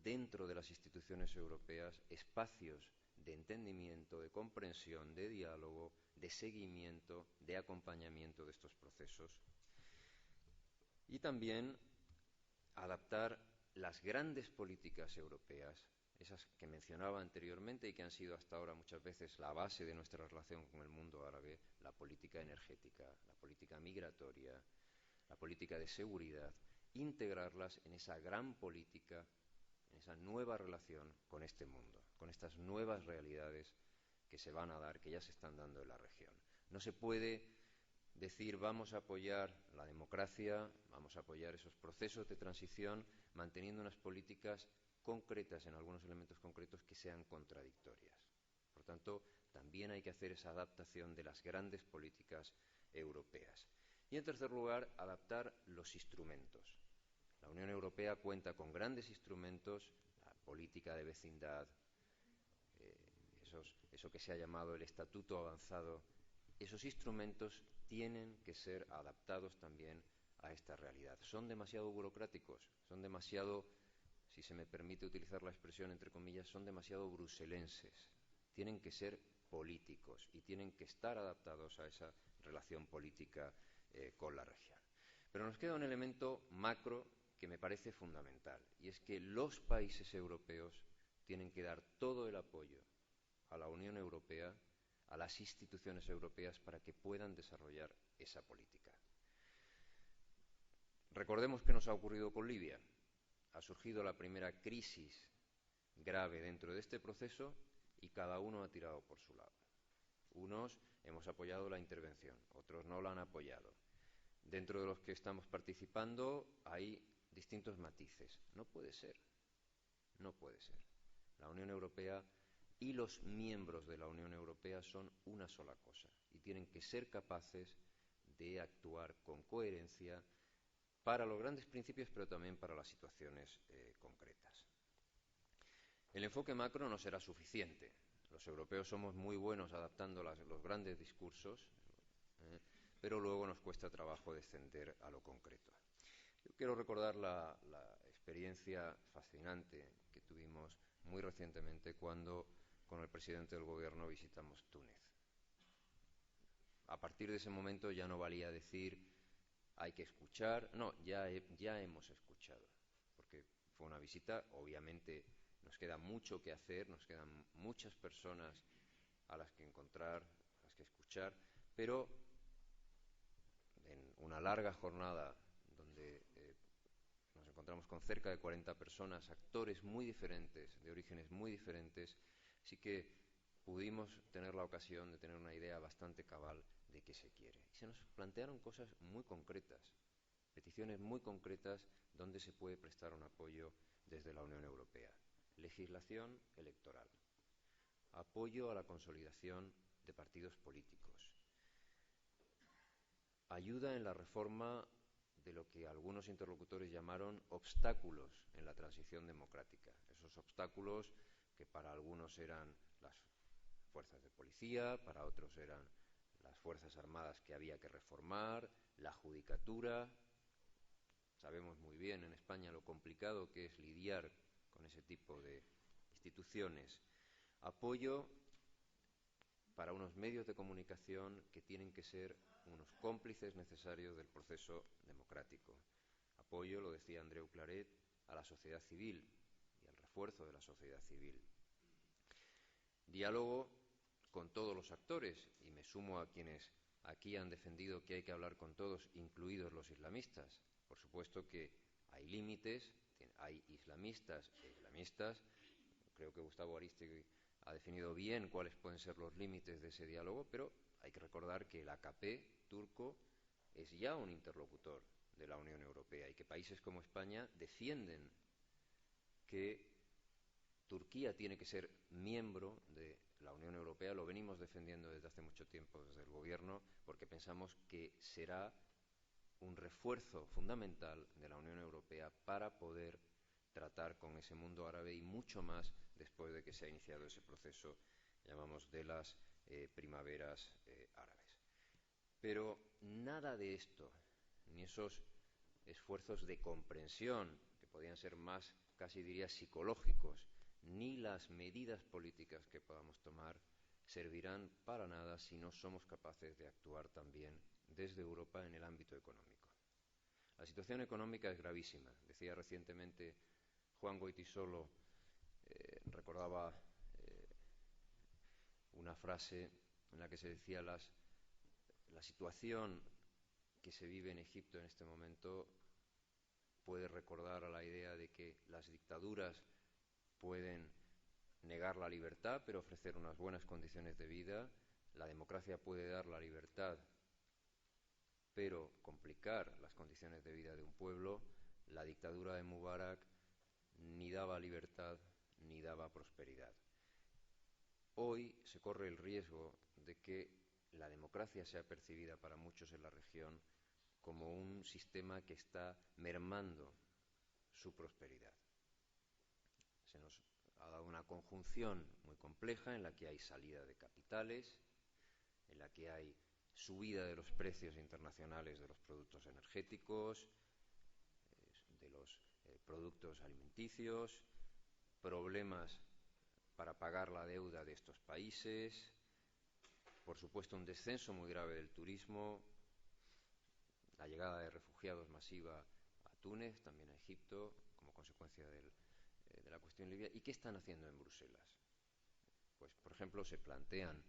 dentro de las instituciones europeas espacios de entendimiento, de comprensión, de diálogo, de seguimiento, de acompañamiento de estos procesos. Y también adaptar las grandes políticas europeas, esas que mencionaba anteriormente y que han sido hasta ahora muchas veces la base de nuestra relación con el mundo árabe, la política energética, la política migratoria, la política de seguridad, integrarlas en esa gran política, en esa nueva relación con este mundo, con estas nuevas realidades que se van a dar, que ya se están dando en la región. No se puede decir vamos a apoyar la democracia, vamos a apoyar esos procesos de transición, manteniendo unas políticas concretas en algunos elementos concretos que sean contradictorias. Por tanto, también hay que hacer esa adaptación de las grandes políticas europeas. Y en tercer lugar, adaptar los instrumentos. La Unión Europea cuenta con grandes instrumentos, la política de vecindad, eso que se ha llamado el estatuto avanzado. Esos instrumentos tienen que ser adaptados también a esta realidad. Son demasiado burocráticos, son demasiado, si se me permite utilizar la expresión entre comillas, son demasiado bruselenses. Tienen que ser políticos y tienen que estar adaptados a esa relación política con la región. Pero nos queda un elemento macro que me parece fundamental, y es que los países europeos tienen que dar todo el apoyo a la Unión Europea, a las instituciones europeas, para que puedan desarrollar esa política. Recordemos qué nos ha ocurrido con Libia. Ha surgido la primera crisis grave dentro de este proceso y cada uno ha tirado por su lado. Unos hemos apoyado la intervención, otros no la han apoyado. Dentro de los que estamos participando hay distintos matices. No puede ser. No puede ser. La Unión Europea y los miembros de la Unión Europea son una sola cosa y tienen que ser capaces de actuar con coherencia para los grandes principios, pero también para las situaciones concretas. El enfoque macro no será suficiente. Los europeos somos muy buenos adaptando los grandes discursos, pero luego nos cuesta trabajo descender a lo concreto. Yo quiero recordar la experiencia fascinante que tuvimos muy recientemente cuando con el presidente del gobierno visitamos Túnez. A partir de ese momento ya no valía decir hay que escuchar, no, ya hemos escuchado, porque fue una visita, obviamente nos queda mucho que hacer, nos quedan muchas personas a las que encontrar, a las que escuchar, pero en una larga jornada donde nos encontramos con cerca de 40 personas, actores muy diferentes, de orígenes muy diferentes, sí que pudimos tener la ocasión de tener una idea bastante cabal de qué se quiere. Y se nos plantearon cosas muy concretas, peticiones muy concretas donde se puede prestar un apoyo desde la Unión Europea. Legislación electoral, apoyo a la consolidación de partidos políticos, ayuda en la reforma de lo que algunos interlocutores llamaron obstáculos en la transición democrática. Esos obstáculos que para algunos eran las fuerzas de policía, para otros eran las fuerzas armadas que había que reformar, la judicatura. Sabemos muy bien en España lo complicado que es lidiar con ese tipo de instituciones. Apoyo para unos medios de comunicación que tienen que ser unos cómplices necesarios del proceso democrático. Apoyo, lo decía Andreu Claret, a la sociedad civil y al refuerzo de la sociedad civil. Diálogo con todos los actores, y me sumo a quienes aquí han defendido que hay que hablar con todos, incluidos los islamistas. Por supuesto que hay límites, hay islamistas e islamistas. Creo que Gustavo Ariztegui ha definido bien cuáles pueden ser los límites de ese diálogo, pero hay que recordar que el AKP turco es ya un interlocutor de la Unión Europea y que países como España defienden que Turquía tiene que ser miembro de la Unión Europea. Lo venimos defendiendo desde hace mucho tiempo desde el Gobierno porque pensamos que será un refuerzo fundamental de la Unión Europea para poder tratar con ese mundo árabe y mucho más después de que se ha iniciado ese proceso, llamamos, de las primaveras árabes. Pero nada de esto, ni esos esfuerzos de comprensión, que podían ser más, casi diría, psicológicos, ni las medidas políticas que podamos tomar, servirán para nada si no somos capaces de actuar también desde Europa en el ámbito económico. La situación económica es gravísima. Decía recientemente Juan Goytisolo, recordaba una frase en la que se decía la situación que se vive en Egipto en este momento puede recordar a la idea de que las dictaduras pueden negar la libertad pero ofrecer unas buenas condiciones de vida, la democracia puede dar la libertad pero complicar las condiciones de vida de un pueblo. La dictadura de Mubarak ni daba libertad ni daba prosperidad. Hoy se corre el riesgo de que la democracia sea percibida para muchos en la región como un sistema que está mermando su prosperidad. Se nos ha dado una conjunción muy compleja en la que hay salida de capitales, en la que hay subida de los precios internacionales de los productos energéticos, de los productos alimenticios, problemas para pagar la deuda de estos países, por supuesto un descenso muy grave del turismo, la llegada de refugiados masiva a Túnez, también a Egipto, como consecuencia de la cuestión libia. ¿Y qué están haciendo en Bruselas? Pues, por ejemplo, se plantean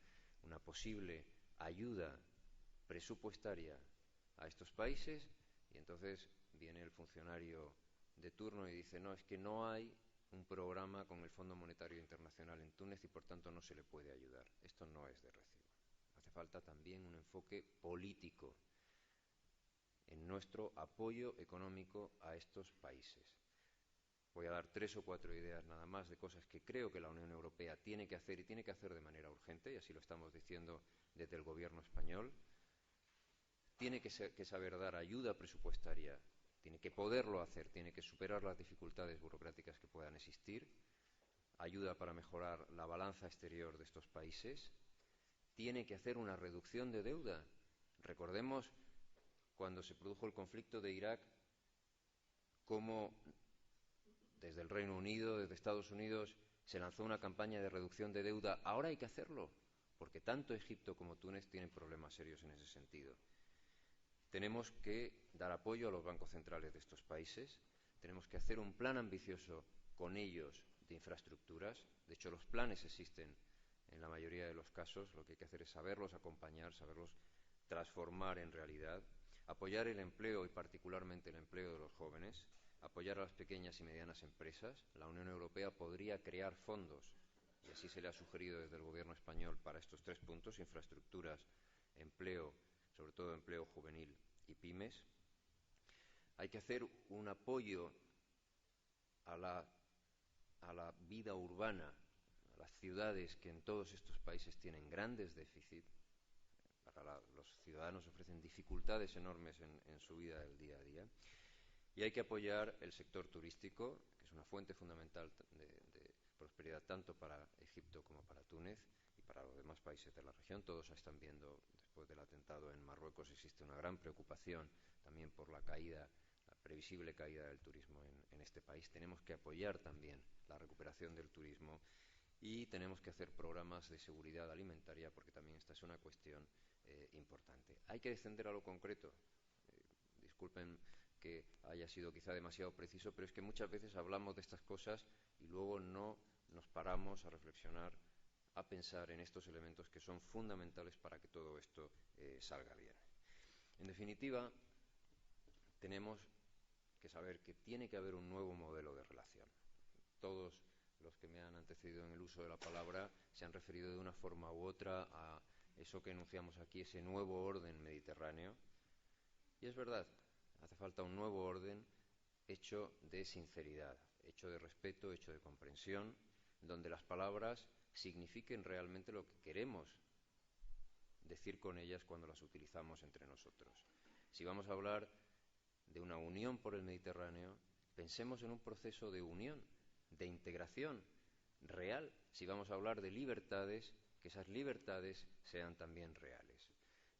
una posible ayuda presupuestaria a estos países y entonces viene el funcionario de turno y dice no, es que no hay un programa con el Fondo Monetario Internacional en Túnez y por tanto no se le puede ayudar. Esto no es de recibo. Hace falta también un enfoque político en nuestro apoyo económico a estos países. Voy a dar 3 o 4 ideas nada más de cosas que creo que la Unión Europea tiene que hacer y tiene que hacer de manera urgente, y así lo estamos diciendo desde el Gobierno español. Tiene que saber dar ayuda presupuestaria, tiene que poderlo hacer, tiene que superar las dificultades burocráticas que puedan existir, ayuda para mejorar la balanza exterior de estos países, tiene que hacer una reducción de deuda. Recordemos cuando se produjo el conflicto de Irak, cómo desde el Reino Unido, desde Estados Unidos, se lanzó una campaña de reducción de deuda. Ahora hay que hacerlo, porque tanto Egipto como Túnez tienen problemas serios en ese sentido. Tenemos que dar apoyo a los bancos centrales de estos países, tenemos que hacer un plan ambicioso con ellos de infraestructuras. De hecho, los planes existen en la mayoría de los casos, lo que hay que hacer es saberlos acompañar, saberlos transformar en realidad, apoyar el empleo y particularmente el empleo de los jóvenes, apoyar a las pequeñas y medianas empresas. La Unión Europea podría crear fondos y así se le ha sugerido desde el Gobierno español para estos 3 puntos: infraestructuras, empleo, sobre todo empleo juvenil y pymes. Hay que hacer un apoyo a la vida urbana, a las ciudades que en todos estos países tienen grandes déficits. Los ciudadanos ofrecen dificultades enormes en su vida del día a día. Y hay que apoyar el sector turístico, que es una fuente fundamental de prosperidad tanto para Egipto como para Túnez y para los demás países de la región. Todos están viendo, después del atentado en Marruecos, existe una gran preocupación también por la previsible caída del turismo en este país. Tenemos que apoyar también la recuperación del turismo y tenemos que hacer programas de seguridad alimentaria, porque también esta es una cuestión importante. Hay que descender a lo concreto. Disculpen que haya sido quizá demasiado preciso, pero es que muchas veces hablamos de estas cosas y luego no nos paramos a reflexionar, a pensar en estos elementos que son fundamentales para que todo esto salga bien. En definitiva, tenemos que saber que tiene que haber un nuevo modelo de relación. Todos los que me han antecedido en el uso de la palabra se han referido de una forma u otra a eso que enunciamos aquí, ese nuevo orden mediterráneo. Y es verdad, hace falta un nuevo orden hecho de sinceridad, hecho de respeto, hecho de comprensión, donde las palabras signifiquen realmente lo que queremos decir con ellas cuando las utilizamos entre nosotros. Si vamos a hablar de una unión por el Mediterráneo, pensemos en un proceso de unión, de integración real. Si vamos a hablar de libertades, que esas libertades sean también reales.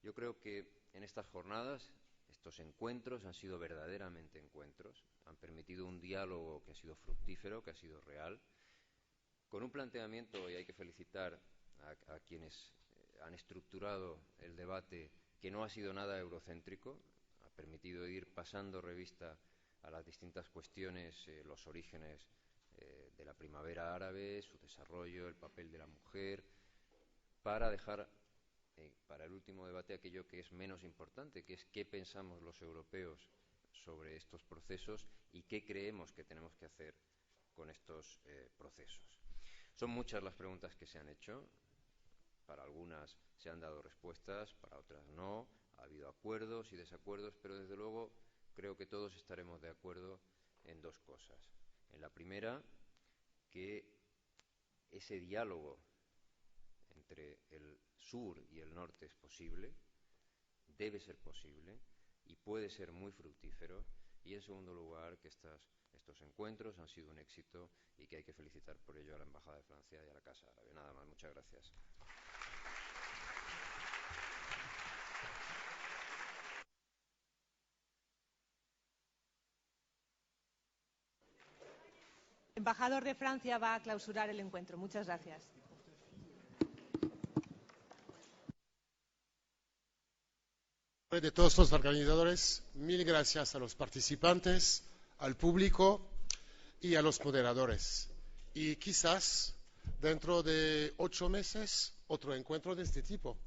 Yo creo que en estas jornadas, estos encuentros han sido verdaderamente encuentros, han permitido un diálogo que ha sido fructífero, que ha sido real, con un planteamiento, y hay que felicitar a quienes han estructurado el debate, que no ha sido nada eurocéntrico, ha permitido ir pasando revista a las distintas cuestiones, los orígenes de la primavera árabe, su desarrollo, el papel de la mujer, para dejar para el último debate aquello que es menos importante, que es qué pensamos los europeos sobre estos procesos y qué creemos que tenemos que hacer con estos procesos. Son muchas las preguntas que se han hecho, para algunas se han dado respuestas, para otras no, ha habido acuerdos y desacuerdos, pero desde luego creo que todos estaremos de acuerdo en 2 cosas. En la primera, que ese diálogo entre el sur y el norte es posible, debe ser posible y puede ser muy fructífero. Y en segundo lugar, que estos encuentros han sido un éxito y que hay que felicitar por ello a la Embajada de Francia y a la Casa Árabe. Nada más, muchas gracias. El embajador de Francia va a clausurar el encuentro. Muchas gracias. De todos los organizadores, mil gracias a los participantes, al público y a los moderadores. Y quizás dentro de 8 meses otro encuentro de este tipo.